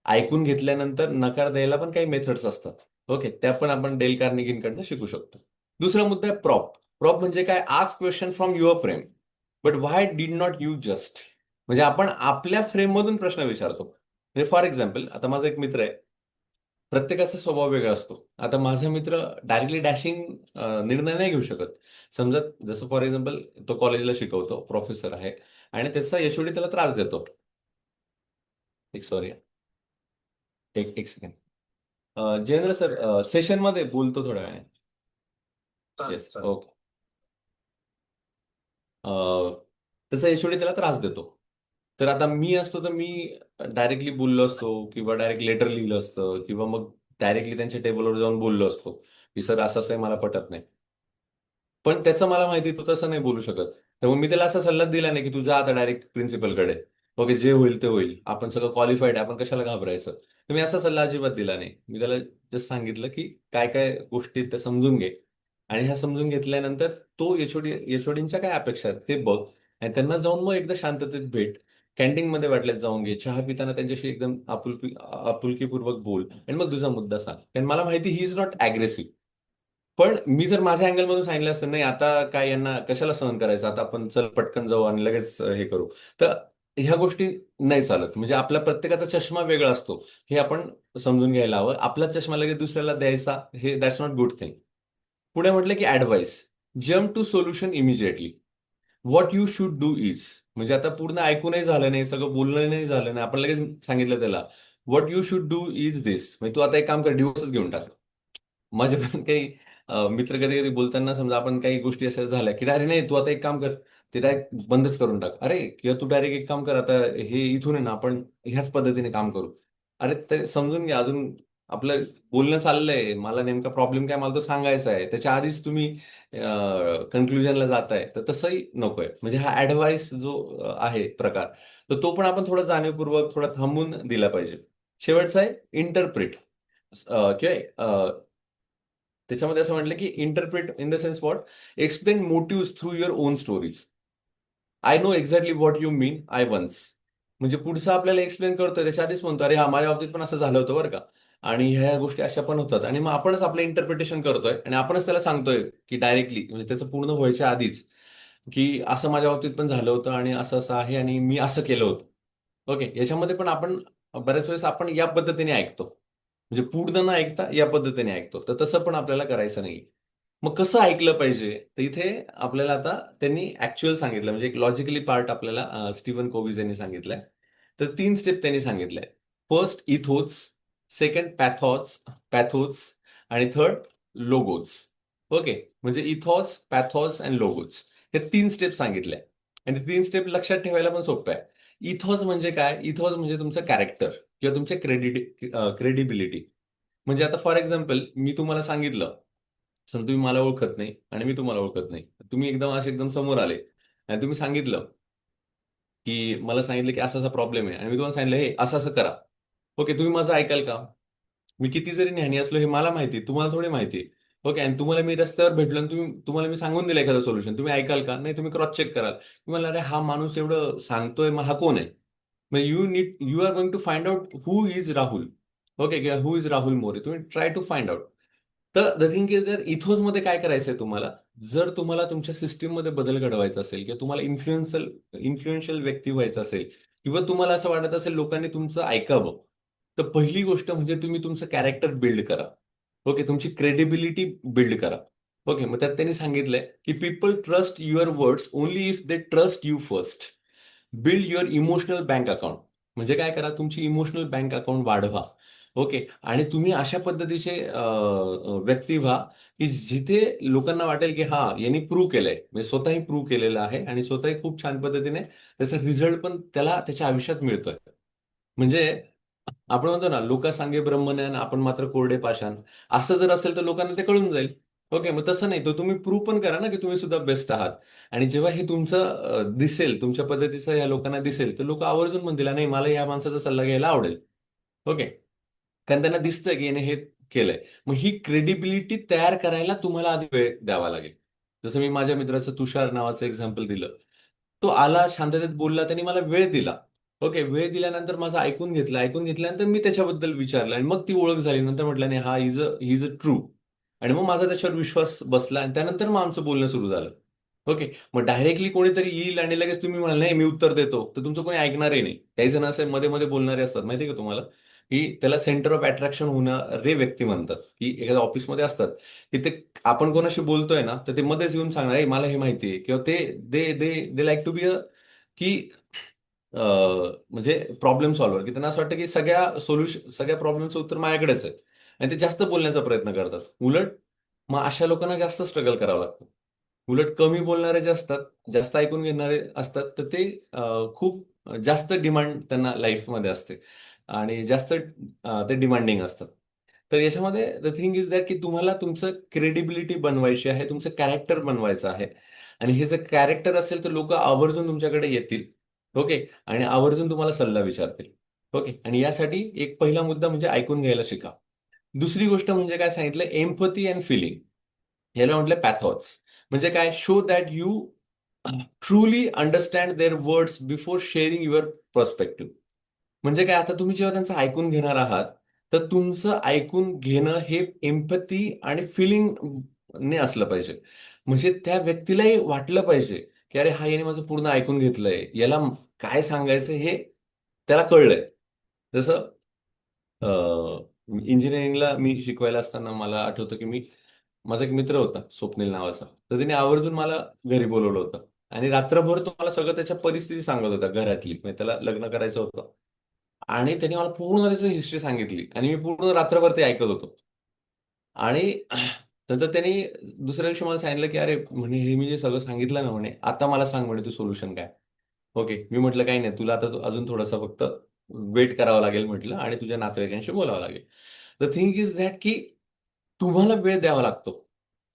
ऐकून घेतल्यानंतर नकार द्यायला पण काही मेथड्स असतात. ओके, त्या पण आपण डेल कार्नेगींकडनं शिकू शकतो. दुसरा मुद्दा आहे प्रॉप. प्रॉप म्हणजे काय? Ask question from your frame, but why did not you just. म्हणजे आपण आपल्या फ्रेम मधून प्रश्न विचारतो. म्हणजे फॉर एक्झाम्पल, आता माझा एक मित्र आहे. प्रत्येकाचा स्वभाव वेगळा असतो. आता माझा मित्र डायरेक्टली डॅशिंग निर्णय नाही घेऊ शकत. समजा जसं फॉर एक्झाम्पल तो कॉलेजला शिकवतो, प्रोफेसर आहे आणि त्याचा यशोडी त्याला त्रास देतो. एक सॉरी, एक सेकंड. जयेंद्र सर, सेशनमध्ये बोलतो थोड्या वेळाने. Yes, okay. त्याचा एचओडी त्याला त्रास देतो. तर आता मी असतो तर मी डायरेक्टली बोललो असतो, किंवा डायरेक्ट लेटर लिहिलं असतं, किंवा मग डायरेक्टली त्यांच्या टेबलवर जाऊन बोललो असतो की सर असं असं आहे, मला पटत नाही. पण त्याचं मला माहिती तो तसं नाही बोलू शकत. तर मग मी त्याला असा सल्ला दिला नाही की तू जा आता डायरेक्ट प्रिन्सिपलकडे. ओके, जे होईल ते होईल, आपण सगळं क्वालिफाईड आहे, आपण कशाला घाबरायचं. तर मी असा सल्ला अजिबात दिला नाही. मी त्याला जस्ट सांगितलं की काय काय गोष्टी त्या समजून घे, आणि ह्या समजून घेतल्यानंतर तो एचओडींच्या काय अपेक्षा आहेत ते बघ, आणि त्यांना जाऊन मग एकदा शांततेत भेट. कॅन्टीनमध्ये वाटल्यास जाऊन घे, चहा पिताना त्यांच्याशी एकदम आपुलकीपूर्वक बोल, आणि मग तुझा मुद्दा सांग. कारण मला माहिती ही इज नॉट अग्रेसिव्ह. पण मी जर माझ्या अँगलमधून सांगितलं असतं नाही आता काय यांना कशाला सहन करायचं, आता आपण चल पटकन जाऊ आणि लगेच हे करू, तर ह्या गोष्टी नाही चालत. म्हणजे आपल्या प्रत्येकाचा चष्मा वेगळा असतो, हे आपण समजून घ्यायला हवं. आपला चष्मा लगेच दुसऱ्याला द्यायचा, हे दॅट्स नॉट गुड थिंग. पुढे म्हटलं की advice, jump to solution immediately. What you should do is, म्हणजे आता पूर्ण ऐकूनही झालं नाही, सगळं बोलणं नाही झालं नाही, आपण लगेच सांगितलं त्याला what you should do is this, म्हणजे तू आता एक काम कर, डिवोर्सच घेऊन टाक. माझे पण काही मित्र कधी कधी बोलताना समजा आपण काही गोष्टी अशा झाल्या की अरे नाही तू आता एक काम कर, ते डायरेक्ट बंदच करून टाक. अरे किंवा तू डायरेक्ट एक काम कर, आता हे इथून आहे ना आपण ह्याच पद्धतीने काम करू. अरे ते समजून घ्या अजून, आपलं बोलणं चाललंय, मला नेमका प्रॉब्लेम काय मला तो सांगायचा आहे, त्याच्या आधीच तुम्ही कन्क्लुजनला जाताय, तर तसंही नकोय. म्हणजे हा ऍडवाइस जो आहे प्रकार, तर तो पण आपण थोडा जाणीवपूर्वक थोडा थांबून दिला पाहिजे. शेवटचा आहे इंटरप्रिट, किंवा त्याच्यामध्ये असं म्हटलं की interpret in the sense what, explain motive through your own stories. I know exactly what you mean I once. म्हणजे पुढचा आपल्याला एक्सप्लेन करतोय त्याच्या आधीच म्हणतो, अरे हा माझ्या बाबतीत पण असं झालं होतं बरं का, आणि ह्या गोष्टी अशा पण होतात, आणि मग आपणच आपलं इंटरप्रिटेशन करतोय आणि आपणच त्याला सांगतोय की डायरेक्टली, म्हणजे त्याचं पूर्ण व्हायच्या आधीच, की असं माझ्या बाबतीत पण झालं होतं आणि असं असं आहे आणि मी असं केलं होतं. ओके, याच्यामध्ये पण आपण बऱ्याच वेळेस आपण या पद्धतीने ऐकतो, म्हणजे पूर्ण न ऐकता या पद्धतीने ऐकतो, तर तसं पण आपल्याला करायचं नाही. मग कसं ऐकलं पाहिजे, तर इथे आपल्याला आता त्यांनी ऍक्च्युअल सांगितलं, म्हणजे एक लॉजिकली पार्ट आपल्याला स्टीव्हन कोव्हिज यांनी सांगितलंय. तर 3 स्टेप त्यांनी सांगितलंय. फर्स्ट इथोच, सेकंड पॅथोज आणि थर्ड लोगोज. ओके, म्हणजे इथॉस, पॅथॉस अँड लोगोज, हे 3 स्टेप सांगितल्या. आणि 3 स्टेप लक्षात ठेवायला पण सोपं आहे. इथॉस म्हणजे काय? इथॉस म्हणजे तुमचं कॅरेक्टर किंवा तुमचे क्रेडिबिलिटी. म्हणजे आता फॉर एक्झाम्पल मी तुम्हाला सांगितलं, समजा तुम्ही मला ओळखत नाही आणि मी तुम्हाला ओळखत नाही. तुम्ही एकदम समोर आले आणि तुम्ही सांगितलं, की मला सांगितलं की असा असा प्रॉब्लेम आहे, आणि मी तुम्हाला सांगितलं हे असं असं करा. ओके, तुम्ही माझं ऐकाल का? मी किती जरी ज्ञानी असलो हे मला माहिती, तुम्हाला थोडी माहिती. ओके, आणि तुम्हाला मी रस्त्यावर भेटलो आणि तुम्हाला मी सांगून दिलं एखादं सोल्युशन, तुम्ही ऐकाल का? नाही, तुम्ही क्रॉस चेक कराल. तुम्हाला, अरे हा माणूस एवढं सांगतोय, मग हा कोण आहे? मग you are going to find out who is Rahul. Okay, किंवा हू इज राहुल मोरे, तुम्ही ट्राय टू फाइंड आउट. तर द थिंग इज, जर इथोज मध्ये काय करायचंय तुम्हाला, जर तुम्हाला तुमच्या सिस्टीम मध्ये बदल घडवायचा असेल, किंवा तुम्हाला इन्फ्लुएन्शियल व्यक्ती व्हायचं असेल, किंवा तुम्हाला असं वाटत असेल लोकांनी तुमचं ऐकावं, तर पहिली गोष्ट म्हणजे तुम्ही तुमचं कॅरेक्टर बिल्ड करा. ओके, तुमची क्रेडिबिलिटी बिल्ड करा. ओके, मग त्यात त्यांनी सांगितलंय की people trust your words only if they trust you first. Build your emotional bank account. म्हणजे काय करा, तुमची इमोशनल बँक अकाउंट वाढवा. ओके, आणि तुम्ही अशा पद्धतीचे व्यक्ती व्हा की जिथे लोकांना वाटेल की हा यांनी प्रूव्ह केलंय, म्हणजे स्वतःही प्रूव्ह केलेलं आहे आणि स्वतःही खूप छान पद्धतीने त्याचा रिझल्ट पण त्याला त्याच्या आयुष्यात मिळतोय. म्हणजे आपण म्हणतो ना, लोका सांगे ब्रह्मज्ञान, आपण मात्र कोरडे पाषाण. असं जर असेल तर लोकांना ते कळून जाईल. ओके, मग तसं नाही, तर तुम्ही प्रूव्ह पण करा ना की तुम्ही सुद्धा बेस्ट आहात. आणि जेव्हा हे तुमचं दिसेल, तुमच्या पद्धतीचं या लोकांना दिसेल, तर लोक आवर्जून म्हणतील, नाही मला या माणसाचा सल्ला घ्यायला आवडेल. ओके, कारण त्यांना दिसतंय की याने हे केलंय. मग ही क्रेडिबिलिटी तयार करायला तुम्हाला आधी वेळ द्यावा लागेल. जसं मी माझ्या मित्राचं तुषार नावाचं एक्झाम्पल दिलं. तो आला, शांततेत बोलला, त्यांनी मला वेळ दिला. ओके, वेळ दिल्यानंतर माझं ऐकून घेतलं, ऐकून घेतल्यानंतर मी त्याच्याबद्दल विचारलं आणि मग ती ओळख झाली. नंतर म्हटलं, नाही हा इज अ ट्रू. आणि मग माझा त्याच्यावर विश्वास बसला आणि त्यानंतर मग आमचं बोलणं सुरू झालं. ओके, मग डायरेक्टली कोणीतरी येईल आणि लगेच तुम्ही म्हणाल नाही मी उत्तर देतो, तर तुमचं कोणी ऐकणारही नाही. काही जण असे मध्ये मध्ये बोलणारे असतात, माहिती का तुम्हाला, की त्याला सेंटर ऑफ अट्रॅक्शन होणारे व्यक्ती म्हणतात. की एखाद्या ऑफिसमध्ये असतात, की ते आपण कोणाशी बोलतोय ना, तर ते मध्येच येऊन सांगणार, "ए, मला हे माहिती आहे." किंवा ते दे दे दे लाईक टू बी अ, की म्हणजे प्रॉब्लेम सॉल्व्हर, की त्यांना असं वाटतं की सगळ्या प्रॉब्लेमचं उत्तर माझ्याकडेच आहे. आणि ते जास्त बोलण्याचा प्रयत्न करतात. उलट मग अशा लोकांना जास्त स्ट्रगल करावं लागतं. उलट कमी बोलणारे जे असतात, जास्त ऐकून घेणारे असतात, तर ते खूप जास्त डिमांड त्यांना लाईफमध्ये असते आणि जास्त ते डिमांडिंग असतात. तर याच्यामध्ये द थिंग इज दॅट, की तुम्हाला तुमचं क्रेडिबिलिटी बनवायची आहे, तुमचं कॅरेक्टर बनवायचं आहे. आणि हे जर कॅरेक्टर असेल तर लोक आवर्जून तुमच्याकडे येतील. ओके, आणि आवर्जून तुम्हाला सल्ला विचारतील. ओके, आणि यासाठी एक पहिला मुद्दा म्हणजे ऐकून घ्यायला शिका. दुसरी गोष्ट म्हणजे काय सांगितलं, एम्पथी अँड फिलिंग. याला म्हटलं पॅथॉट्स. म्हणजे काय, show that you truly understand their words before sharing your perspective. म्हणजे काय, आता तुम्ही जेव्हा त्यांचं ऐकून घेणार आहात, तर तुमचं ऐकून घेणं हे एम्पथी आणि फिलिंग ने असलं पाहिजे. म्हणजे त्या व्यक्तीलाही वाटलं पाहिजे, की अरे हा याने माझं पूर्ण ऐकून घेतलंय, याला काय सांगायचं हे त्याला कळलंय. जसं इंजिनिअरिंगला मी शिकवायला असताना मला आठवतं, की माझा एक मित्र होता स्वप्नील नावाचा. तर त्याने आवर्जून मला घरी बोलवलं होतं आणि रात्रभर तो मला सगळं त्याच्या परिस्थिती सांगत होता घरातली. म्हणजे त्याला लग्न करायचं होतं आणि त्याने मला पूर्ण त्याची हिस्ट्री सांगितली आणि मी पूर्ण रात्रभर ते ऐकत होतो. आणि नंतर त्यांनी दुसऱ्या दिवशी मला सांगितलं, की "अरे," म्हणे, "हे मी जे सगळं सांगितलं ना," म्हणे, "आता मला सांग," म्हणे, "तू सोल्युशन काय?" ओके. मी म्हटलं, "काही नाही. तुला आता अजून थोडासा फक्त वेट करावा लागेल," म्हटलं, "आणि तुझ्या नातेवाईकांशी बोलावं लागेल." द थिंग इज दॅट की तुम्हाला वेळ द्यावा लागतो.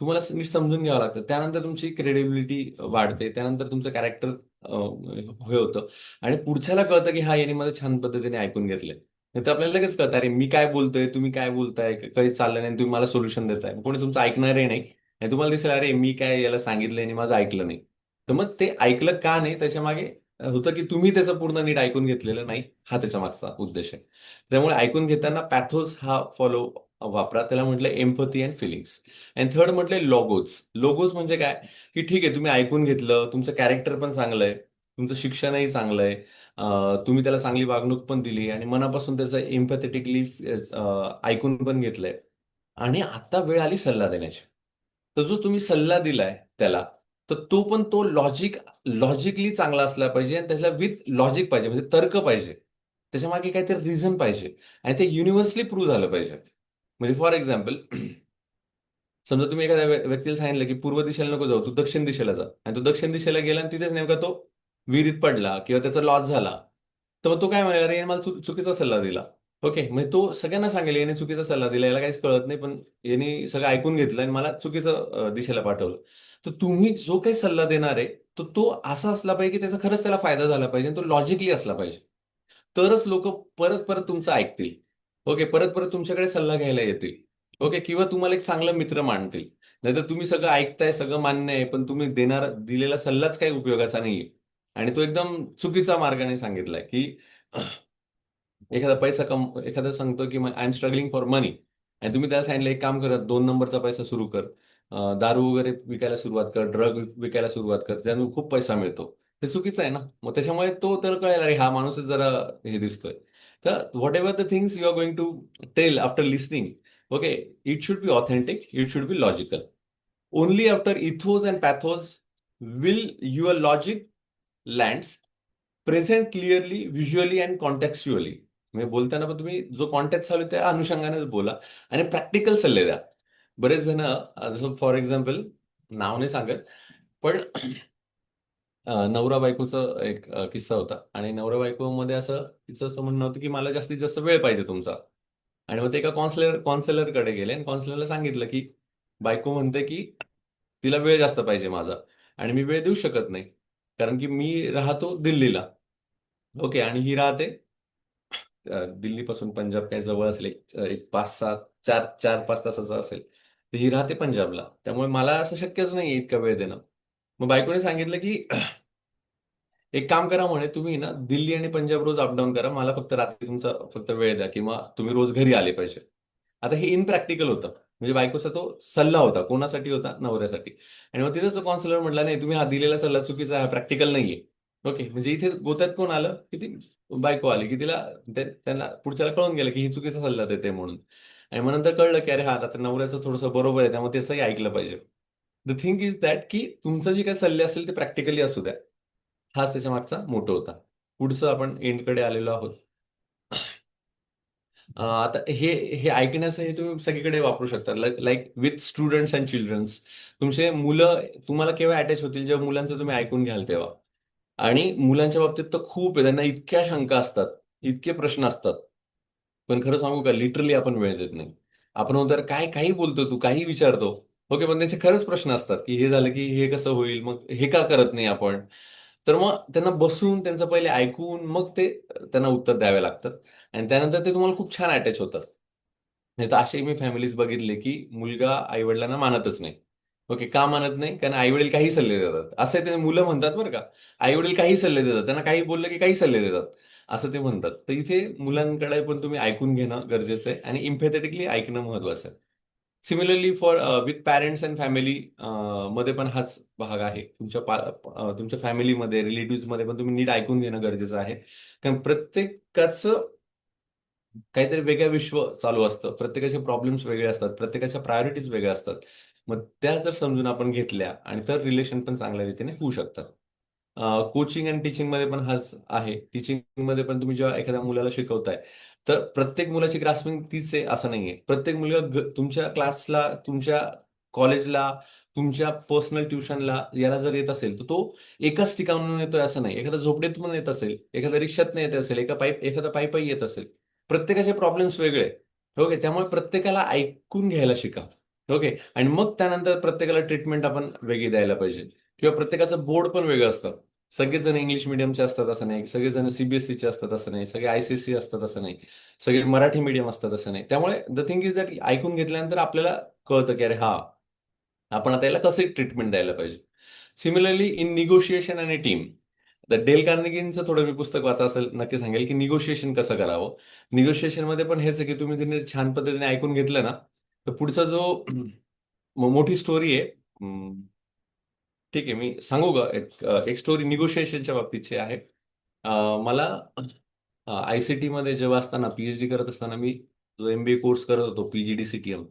तुम्हाला नीट समजून घ्यावं लागतं. त्यानंतर तुमची क्रेडिबिलिटी वाढते. त्यानंतर तुमचं कॅरेक्टर हे होतं आणि पुढच्याला कळतं, की हा याने माझं छान पद्धतीने ऐकून घेतलंय. नाहीतर आपल्याला लगेच कळतं, अरे मी काय बोलतोय, तुम्ही काय बोलताय, काही चाललं नाही आणि तुम्ही मला सोल्युशन देताय. कोणी तुमचं ऐकणारही नाही. आणि तुम्हाला दिसेल, अरे मी काय याला सांगितलंय आणि माझं ऐकलं नाही. तर मग ते ऐकलं का नाही त्याच्यामागे होतं, की तुम्ही त्याचं पूर्ण नीट ऐकून घेतलेलं नाही. हा त्याच्या मागचा उद्देश आहे. त्यामुळे ऐकून घेताना पॅथोस हा फॉलो वापरा. त्याला म्हटलं एम्पथी अँड फिलिंग्स. आणि थर्ड म्हटलंय लोगोज. लोगोज म्हणजे काय, की ठीक आहे तुम्ही ऐकून घेतलं, तुमचं कॅरेक्टर पण चांगलं आहे, तुमचं शिक्षणही चांगलं आहे, तुम्ही त्याला चांगली वागणूक पण दिली आणि मनापासून त्याचं एम्पॅथेटिकली ऐकून पण घेतलंय आणि आता वेळ आली सल्ला देण्याची. तर जो तुम्ही सल्ला दिलाय त्याला, तर तो पण तो लॉजिकली चांगला असला पाहिजे आणि त्याला विथ लॉजिक पाहिजे, म्हणजे तर्क पाहिजे. त्याच्यामागे काहीतरी रिझन पाहिजे आणि ते युनिव्हर्सली प्रूव्ह झालं पाहिजे. म्हणजे फॉर एक्झाम्पल, समजा तुम्ही एखाद्या व्यक्तीला सांगितलं की पूर्व दिशेला नको जाऊ, तू दक्षिण दिशेला जा, आणि तो दक्षिण दिशेला गेला आणि तिथेच नेमका तो विहिरीत पडला किंवा त्याचा लॉस झाला, तर मग तो काय म्हणेल, अरे याने मला चुकीचा सल्ला दिला. ओके, म्हणजे तो सगळ्यांना सांगेल याने चुकीचा सल्ला दिला, याला काहीच कळत नाही, पण याने सगळं ऐकून घेतलं आणि मला चुकीचं दिशेला पाठवलं. तर तुम्ही जो काही सल्ला देणार आहे, तर तो असा असला पाहिजे की त्याचा खरंच त्याला फायदा झाला पाहिजे आणि तो लॉजिकली असला पाहिजे. तरच लोक परत परत तुमचं ऐकतील. ओके, परत परत तुमच्याकडे सल्ला घ्यायला येतील. ओके, किंवा तुम्हाला एक चांगला मित्र मानतील. नाहीतर तुम्ही सगळं ऐकताय, सगळं मान्य आहे, पण तुम्ही दिलेला सल्लाच काही उपयोगाचा नाहीये आणि तो एकदम चुकीचा मार्गाने सांगितलाय, की एखादा सांगतो की आय एम स्ट्रगलिंग फॉर मनी आणि तुम्ही त्याला सांगितलं एक काम कर, 2 नंबरचा पैसा सुरू कर, दारू वगैरे विकायला सुरुवात कर, ड्रग विकायला सुरुवात कर, त्यातून खूप पैसा मिळतो. ते चुकीचं आहे ना. मग त्याच्यामुळे तो तर कळेल, अरे हा माणूसच जरा हे दिसतोय. तर whatever the things you are going to tell after listening, okay, it should be authentic, it should be logical. Only after ethos and pathos will your logic lands present clearly, visually and contextually. म्हणजे बोलताना पण तुम्ही जो context चालू आहे त्या अनुषंगानेच बोला आणि प्रॅक्टिकल सल्ले द्या. बरेच जण, जसं फॉर एक्झाम्पल, नाव नाही सांगत, पण नवरा बायकोचं एक किस्सा होता आणि नवरा बायकोमध्ये असं तिचं असं म्हणणं होतं की मला जास्तीत जास्त वेळ पाहिजे तुमचा. आणि मग ते एका कॉन्सलरकडे गेले आणि कॉन्सलरला सांगितलं की बायको म्हणते की तिला वेळ जास्त पाहिजे माझा आणि मी वेळ देऊ शकत नाही, कारण की मी राहतो दिल्लीला. ओके, आणि ही राहते दिल्लीपासून पंजाब काही जवळ असेल, एक एक 4-5 तासाचा असेल. तर ही राहते पंजाबला, त्यामुळे मला असं शक्यच नाही इतका वेळ देणं. मग बायकोने सांगितलं की एक काम करा म्हणे, तुम्ही ना दिल्ली आणि पंजाब रोज अपडाऊन करा, मला फक्त रात्री तुमचा फक्त वेळ द्या किंवा तुम्ही रोज घरी आले पाहिजे. आता हे इनप्रॅक्टिकल होतं. म्हणजे बायकोचा तो सल्ला होता. कोणासाठी होता? नवऱ्यासाठी. आणि मग तिथेच तो काउन्सिलर म्हटला, नाही तुम्ही हा दिलेला सल्ला चुकीचा आहे, प्रॅक्टिकल नाहीये. ओके, म्हणजे इथे गोत्यात कोण आलं, की ती बायको आली, की तिला त्यांना पुढच्याला कळून गेलं की ही चुकीचा सल्ला देते म्हणून. आणि मग नंतर कळलं की अरे हा, आता नवऱ्याचं थोडंसं बरोबर आहे, त्यामुळे त्याचंही ऐकलं पाहिजे. द थिंग इज दॅट की तुमचं जे काही सल्ले असेल ते प्रॅक्टिकली असू द्या. हाच त्याच्या मागचा मोटो होता. पुढचं आपण एंडकडे आलेलो आहोत. आता हे हे ऐकण्याचं हे तुम्ही सगळीकडे वापरू शकता. Like with students and childrens. तुमचे मुलं तुम्हाला केव्हा अटॅच होतील, जेव्हा मुलांचं तुम्ही ऐकून घ्याल तेव्हा. आणि मुलांच्या बाबतीत तर खूप आहे. त्यांना इतक्या शंका असतात, इतके प्रश्न असतात. पण खरं सांगू का, लिटरली आपण वेळ देत नाही. आपण म्हणतो, "अरे काय काही बोलतो तू, काही विचारतो." ओके, पण त्यांचे खरंच प्रश्न असतात, की हे झालं की हे कसं होईल? मग हे का करत नाही आपण? तर मग त्यांना बसून त्यांचं पहिले ऐकून मग ते त्यांना उत्तर द्यावे लागतात आणि त्यानंतर ते तुम्हाला खूप छान अटॅच होतात. नाही तर असे मी फॅमिलीज बघितले, की मुलगा आई-वडिलांना मानतच नाही. ओके, का मानत नाही? कारण आई-वडील काही सल्ले देतात. असं ते मुलं म्हणतात बरं का. आई-वडील काही सल्ले देतात. त्यांना काही बोललं की काही सल्ले देतात. असं ते म्हणतात. तर इथे मुलांकडे पण तुम्ही ऐकून घेणं गरजेचं आहे आणि इम्पॅथेटिकली ऐकणं महत्वाचं आहे. Similarly for with parents and family मध्ये पण हाच भाग आहे. तुमच्या फॅमिलीमध्ये, रिलेटिव्हजमध्ये पण तुम्ही नीट ऐकून घेणं गरजेचं आहे. कारण प्रत्येकाचं काहीतरी वेगळं विश्व चालू असतं. प्रत्येकाचे प्रॉब्लेम्स वेगळे असतात. प्रत्येकाच्या प्रायोरिटीज वेगळ्या असतात. मग त्या जर समजून आपण घेतल्या आणि तर रिलेशन पण चांगल्या रीतीने होऊ शकतात. कोचिंग आणि टीचिंगमध्ये पण हाच आहे. टीचिंगमध्ये पण तुम्ही जेव्हा एखाद्या मुलाला शिकवताय, तर प्रत्येक मुलाची ग्रास्पिंग तीच आहे असं नाहीये. प्रत्येक मुलगा तुमच्या क्लासला, तुमच्या कॉलेजला, तुमच्या पर्सनल ट्युशनला याला जर येत असेल, तर तो एकाच ठिकाणाहून येतोय असं नाही. एखादा झोपडीतून येत असेल, एखादा रिक्षातनं येत असेल, एखादा पायी येत असेल. प्रत्येकाचे प्रॉब्लेम्स वेगळे. ओके. त्यामुळे प्रत्येकाला ऐकून घ्यायला शिका. ओके. आणि मग त्यानंतर प्रत्येकाला ट्रीटमेंट आपण वेगळी द्यायला पाहिजे. किंवा प्रत्येकाचं बोर्ड पण वेगळं असतं. सगळेच जण इंग्लिश मिडियमचे असतात असं नाही, सगळेजण सीबीएसईचे असतात असं नाही, सगळे आयसीएससी असतात असं नाही, सगळे मराठी मीडियम असतात असं नाही. त्यामुळे द थिंग इज दॅट ऐकून घेतल्यानंतर आपल्याला कळतं की अरे हा, आपण आता याला कसं ट्रीटमेंट द्यायला पाहिजे. सिमिलरली इन निगोशिएशन आणि टीम. तर डेल कार्नेगींचं थोडं मी पुस्तक वाचा असेल नक्की सांगेल की निगोशिएशन कसं करावं. निगोशिएशन मध्ये पण हेच आहे की तुम्ही तिने छान पद्धतीने ऐकून घेतलं ना, तर पुढचा जो मोठी स्टोरी आहे. ठीक आहे, मी सांगू का एक स्टोरी निगोशिएशनच्या बाबतीतची आहे. मला आयसीटी मध्ये जेव्हा असताना पीएचडी करत असताना मी जो एमबीए कोर्स करत होतो पीजीडीसीटीएम,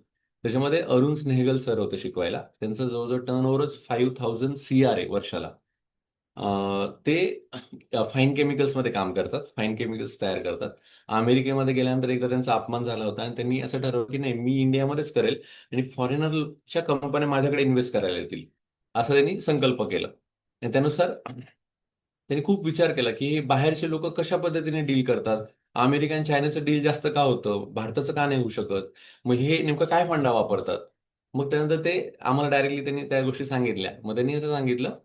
त्याच्यामध्ये अरुण स्नेहगल सर होते शिकवायला. त्यांचं जवळजवळ टर्नओव्हरच 5000 CR आहे वर्षाला. ते फाईन केमिकल्समध्ये काम करतात, फाईन केमिकल्स तयार करतात. अमेरिकेमध्ये गेल्यानंतर एकदा त्यांचा अपमान झाला होता आणि त्यांनी असं ठरवलं की नाही, मी इंडियामध्येच करेल आणि फॉरेनरच्या कंपन्या माझ्याकडे इन्व्हेस्ट करायला येतील, असं त्यांनी संकल्प केला. आणि त्यानुसार त्यांनी खूप विचार केला की हे बाहेरचे लोक कशा पद्धतीने डील करतात. अमेरिका आणि चायनाचं डील जास्त का होतं, भारताचं का नाही होऊ शकत, मग हे नेमकं काय फंडा वापरतात. मग त्यानंतर ते आम्हाला डायरेक्टली त्यांनी त्या गोष्टी सांगितल्या. मग त्यांनी असं सांगितलं,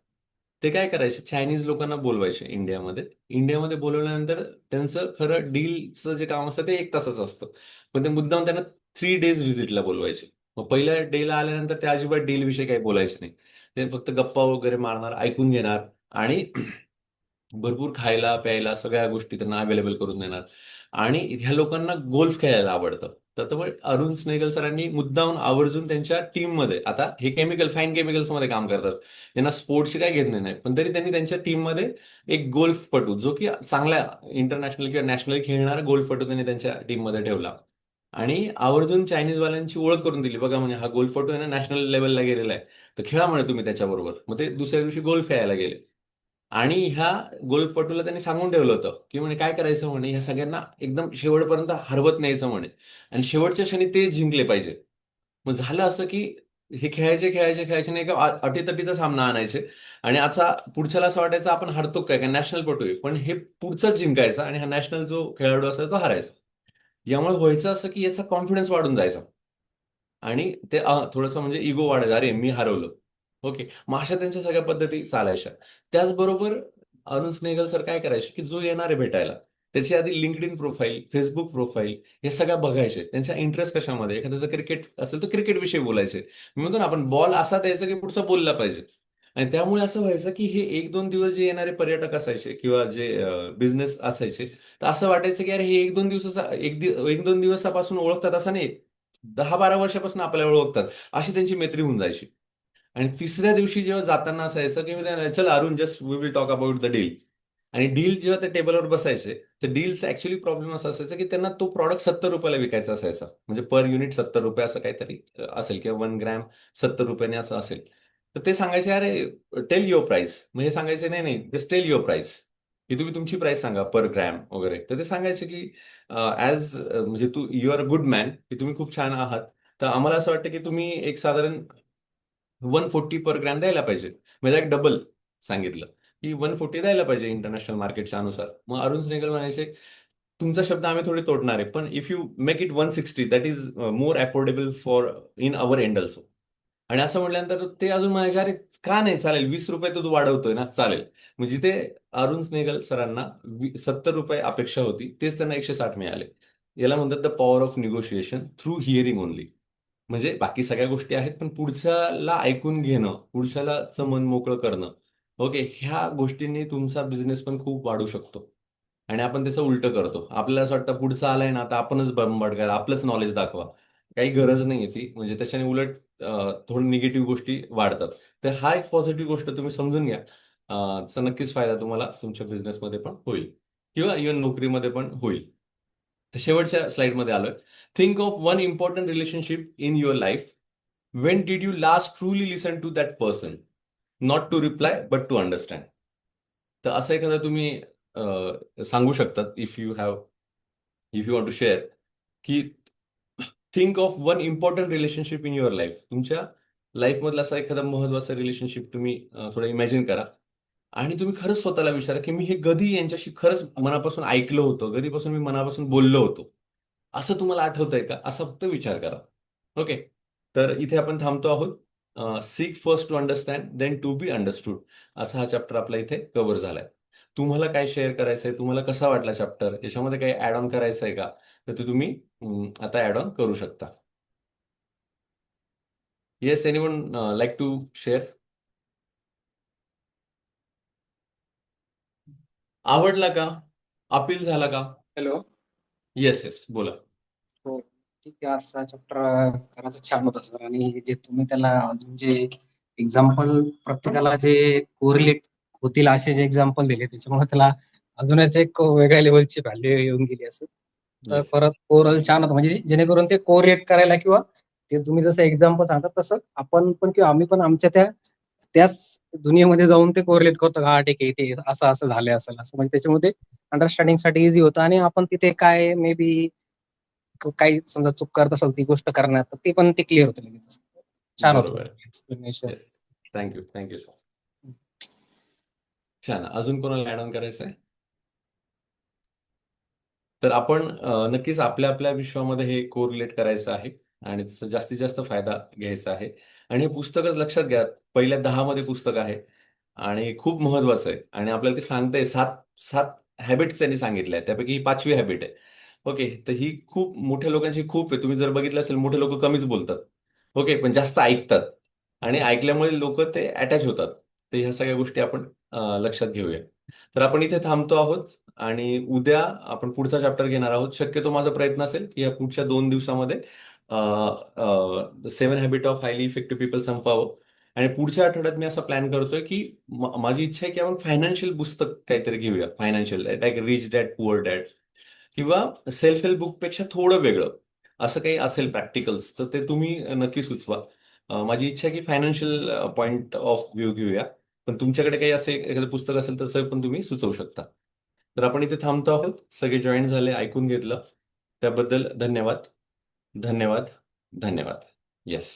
ते काय करायचे, चायनीज लोकांना बोलवायचे इंडियामध्ये. इंडियामध्ये बोलवल्यानंतर त्यांचं खरं डीलचं जे काम असतं ते 1 तासाचं असतं, पण ते मुद्दाम त्यांना 3 days व्हिजिटला बोलवायचे. मग पहिल्या डेला आल्यानंतर ते अजिबात डील विषयी काही बोलायचे नाही. ते फक्त गप्पा वगैरे मारणार, ऐकून घेणार आणि भरपूर खायला प्यायला सगळ्या गोष्टी त्यांना अवेलेबल करून देणार. आणि ह्या लोकांना गोल्फ खेळायला आवडतं. तर त्यामुळे अरुण स्नेगल सरांनी मुद्दामून आवर्जून त्यांच्या टीममध्ये, आता हे फाईन केमिकल्समध्ये काम करतात, त्यांना स्पोर्ट्सची काही घेतली नाही, पण तरी त्यांनी त्यांच्या टीममध्ये एक गोल्फपटू, जो की चांगल्या इंटरनॅशनल किंवा नॅशनल खेळणारा गोल्फपटू त्यांनी त्यांच्या टीममध्ये ठेवला. आणि आवर्जून चायनीजवाल्यांची ओळख करून दिली, बघा म्हणजे हा गोल्फपटू आहे ना, नॅशनल लेवलला गेलेला आहे, तर खेळा म्हणे तुम्ही त्याच्याबरोबर. मग ते दुसऱ्या दिवशी गोल्फ खेळायला गेले. आणि ह्या गोल्फपटूला त्यांनी सांगून ठेवलं होतं की म्हणे काय करायचं, म्हणे ह्या सगळ्यांना एकदम शेवटपर्यंत हरवत न्यायचं म्हणे, आणि शेवटच्या क्षणी ते जिंकले पाहिजे. मग झालं असं की हे खेळायचे खेळायचे खेळायचे नाही का, अटीतटीचा सामना आणायचे. आणि आता पुढच्याला असं वाटायचं आपण हरतो काय, काय नॅशनल पटू आहे, पण हे पुढचाच जिंकायचा आणि हा नॅशनल जो खेळाडू असायचा तो हारायचा. यामुळे व्हायचं असं की याचा कॉन्फिडन्स वाढून जायचा. आणि ते थोडंसं म्हणजे इगो वाढायचा, अरे मी हरवलं. ओके. मग अशा त्यांच्या सगळ्या पद्धती चालायच्या. त्याचबरोबर अरुण स्नेगल सर काय करायचे, की जो येणार आहे भेटायला, त्याची आधी लिंक्डइन प्रोफाईल, फेसबुक प्रोफाईल हे सगळ्या बघायचे. त्यांच्या इंटरेस्ट कशामध्ये, एखाद्याचं क्रिकेट असेल तर क्रिकेट विषयी बोलायचे. मी म्हणतो ना, आपण बॉल असा द्यायचा की पुढचा बोलला पाहिजे. आणि त्यामुळे असं व्हायचं की हे 1-2 दिवस जे येणारे पर्यटक असायचे किंवा जे बिझनेस असायचे, तर असं वाटायचं की अरे हे 1-2 दिवसाचा 1-2 दिवसापासून ओळखतात असं नाही. 10-12 वर्षापासून आपल्याला ओळखतात. अशी त्यांची मैत्री होऊन जायची. आणि तिसऱ्या दिवशी जेव्हा जाताना असायचं की चल Arun, just we will talk about the deal. आणि डील जेव्हा त्या टेबलवर बसायचे, तर डीलचा ऍक्च्युली प्रॉब्लेम असा असायचा की त्यांना तो प्रॉडक्ट ₹70 विकायचा असायचा. म्हणजे पर युनिट ₹70 असं काहीतरी असेल किंवा 1 ग्रॅम ₹70 असं असेल. तर ते सांगायचे, अरे टेल युअर प्राइस. मग हे सांगायचे, नाही नाही, जस्ट टेल युअर प्राइस, की तुम्ही तुमची प्राइस सांगा पर ग्रॅम वगैरे. तर ते सांगायचे की ॲज म्हणजे you are a good man, की तुम्ही खूप छान आहात. तर आम्हाला असं वाटतं की तुम्ही एक साधारण 140 पर ग्रॅम द्यायला पाहिजे. म्हणजे एक डबल सांगितलं, की 140 द्यायला पाहिजे इंटरनॅशनल मार्केटच्या अनुसार. मग अरुण स्नेगल म्हणायचे, तुमचा शब्द आम्ही थोडे तोडणार आहे, पण if you make it 160 that is more affordable for in our end also. आणि असं म्हटल्यानंतर ते अजून म्हणायचे, अरे का नाही, चालेल, ₹20 तर तू वाढवतोय ना, चालेल. मग जिथे अरुण स्नेगल सरांना ₹70 अपेक्षा होती, तेच त्यांना 160 मिळाले. याला म्हणतात the power of negotiation through hearing only. म्हणजे बाकी सगळ्या गोष्टी आहेत, पण पुढच्याला ऐकून घेणं, पुढच्यालाचं मन मोकळं करणं. ओके. ह्या गोष्टींनी तुमचा बिझनेस पण खूप वाढू शकतो. आणि आपण त्याचं उलटं करतो. आपल्याला असं वाटतं पुढचा आलाय ना, आता आपणच बंबाट करा, आपलंच नॉलेज दाखवा. काही गरज नाहीये ती. म्हणजे त्याच्याने उलट थोडं निगेटिव्ह गोष्टी वाढतात. तर हा एक पॉझिटिव्ह गोष्ट तुम्ही समजून घ्या. त्याचा नक्कीच फायदा तुम्हाला तुमच्या बिझनेसमध्ये पण होईल किंवा इव्हन नोकरीमध्ये पण होईल. तर शेवटच्या स्लाइडमध्ये आलोय. Think of one important relationship in your life. When did you last truly listen to that person? Not to reply, but to understand. तर असं एखादं तुम्ही सांगू शकतात, if you want to share, की think of one important relationship in your life. तुमच्या लाईफमधला असा एखादा महत्वाचा रिलेशनशिप तुम्ही थोडं इमॅजिन करा. आणि तुम्ही खरंच स्वतःला विचारा, की मी हे कधी यांच्याशी खरंच मनापासून ऐकलं होतं, कधीपासून मी मनापासून बोललो होतो. असं तुम्हाला आठवतंय का, असा फक्त विचार करा. ओके. तर इथे आपण थांबतो आहोत. Seek first to understand then to be understood, असा हा चॅप्टर आपला इथे कव्हर झालाय. तुम्हाला काय शेअर करायचंय, तुम्हाला कसा वाटला चॅप्टर, याच्यामध्ये काही ऍड ऑन करायचंय का, तर ते तुम्ही आता ऍड ऑन करू शकता. Yes, anyone like to share? आवडला का? अपील झाला का? हॅलो. येस येस, बोला. हो, ठीक आहे. आजचा चॅप्टर खरंच छान होता सर. आणि जे तुम्ही त्याला अजून जे एक्झाम्पल प्रत्येकाला जे कोरिलेट होतील असे जे एक्झाम्पल दिले, त्याच्यामुळे त्याला अजूनच एक वेगळ्या लेवलची व्हॅल्यू येऊन गेली असं. तर येस. परत ओव्हरऑल छान होतं, म्हणजे जेणेकरून ते कोरिलेट करायला किंवा ते तुम्ही जसं एक्झाम्पल सांगता तसं आपण पण किंवा आम्ही पण आमच्या त्याच दुनियेमध्ये जाऊन ते कोरिलेट करतो. हा ठीक आहे, ते असं असं झालं असेल असं, म्हणजे त्याच्यामध्ये अंडरस्टँडिंगसाठी इझी होतं. आणि आपण तिथे काय मे बी काही समजा चूक करत असेल ती गोष्ट करण्यात, तर ते पण ते क्लिअर होतं लगेच. छान होतं बरोबर. Explanation. Yes. Thank you thank you sir. छान. अजून कोणाला ऍड ऑन करायचंय? तर आपण नक्कीच आपल्या आपल्या विश्वामध्ये हे कोरिलेट करायचं आहे आणि त्याचा जास्तीत जास्त फायदा घ्यायचा आहे. आणि हे पुस्तकच लक्षात घ्या, पहिल्या 10 मध्ये पुस्तक आहे आणि खूप महत्वाचं आहे. आणि आपल्याला ते सांगतंय, सात सात हॅबिट्स त्यांनी सांगितल्या, त्यापैकी ही 5वी हॅबिट आहे. ओके. तर ही खूप मोठ्या लोकांची खूप आहे. तुम्ही जर बघितलं असेल, मोठे लोक कमीच बोलतात. ओके, पण जास्त ऐकतात. आणि ऐकल्यामुळे लोक ते अटॅच होतात. तर ह्या सगळ्या गोष्टी आपण लक्षात घेऊया. तर आपण इथे थांबतो आहोत आणि उद्या आपण पुढचा चॅप्टर घेणार आहोत. शक्यतो माझा प्रयत्न असेल की या पुढच्या 2 दिवसामध्ये 7 habit of highly effective people संपवावं. आणि पुढच्या आठवड्यात मी असा प्लॅन करतोय की माझी इच्छा आहे की आपण फायनान्शियल पुस्तक काहीतरी घेऊया. Financial, like rich dad poor dad, किंवा सेल्फ हेल्प बुक पेक्षा थोडं वेगळं असं काही असेल प्रॅक्टिकल्स, तर ते तुम्ही नक्की सुचवा. माझी इच्छा आहे की फायनान्शियल पॉइंट ऑफ व्ह्यू घेऊया. पण तुमच्याकडे काही असे एखादं पुस्तक असेल तर पण तुम्ही सुचवू शकता. तर आपण इथे थांबतो आहोत. सगळे जॉईन झाले, ऐकून घेतलं त्याबद्दल धन्यवाद. धन्यवाद. धन्यवाद. येस.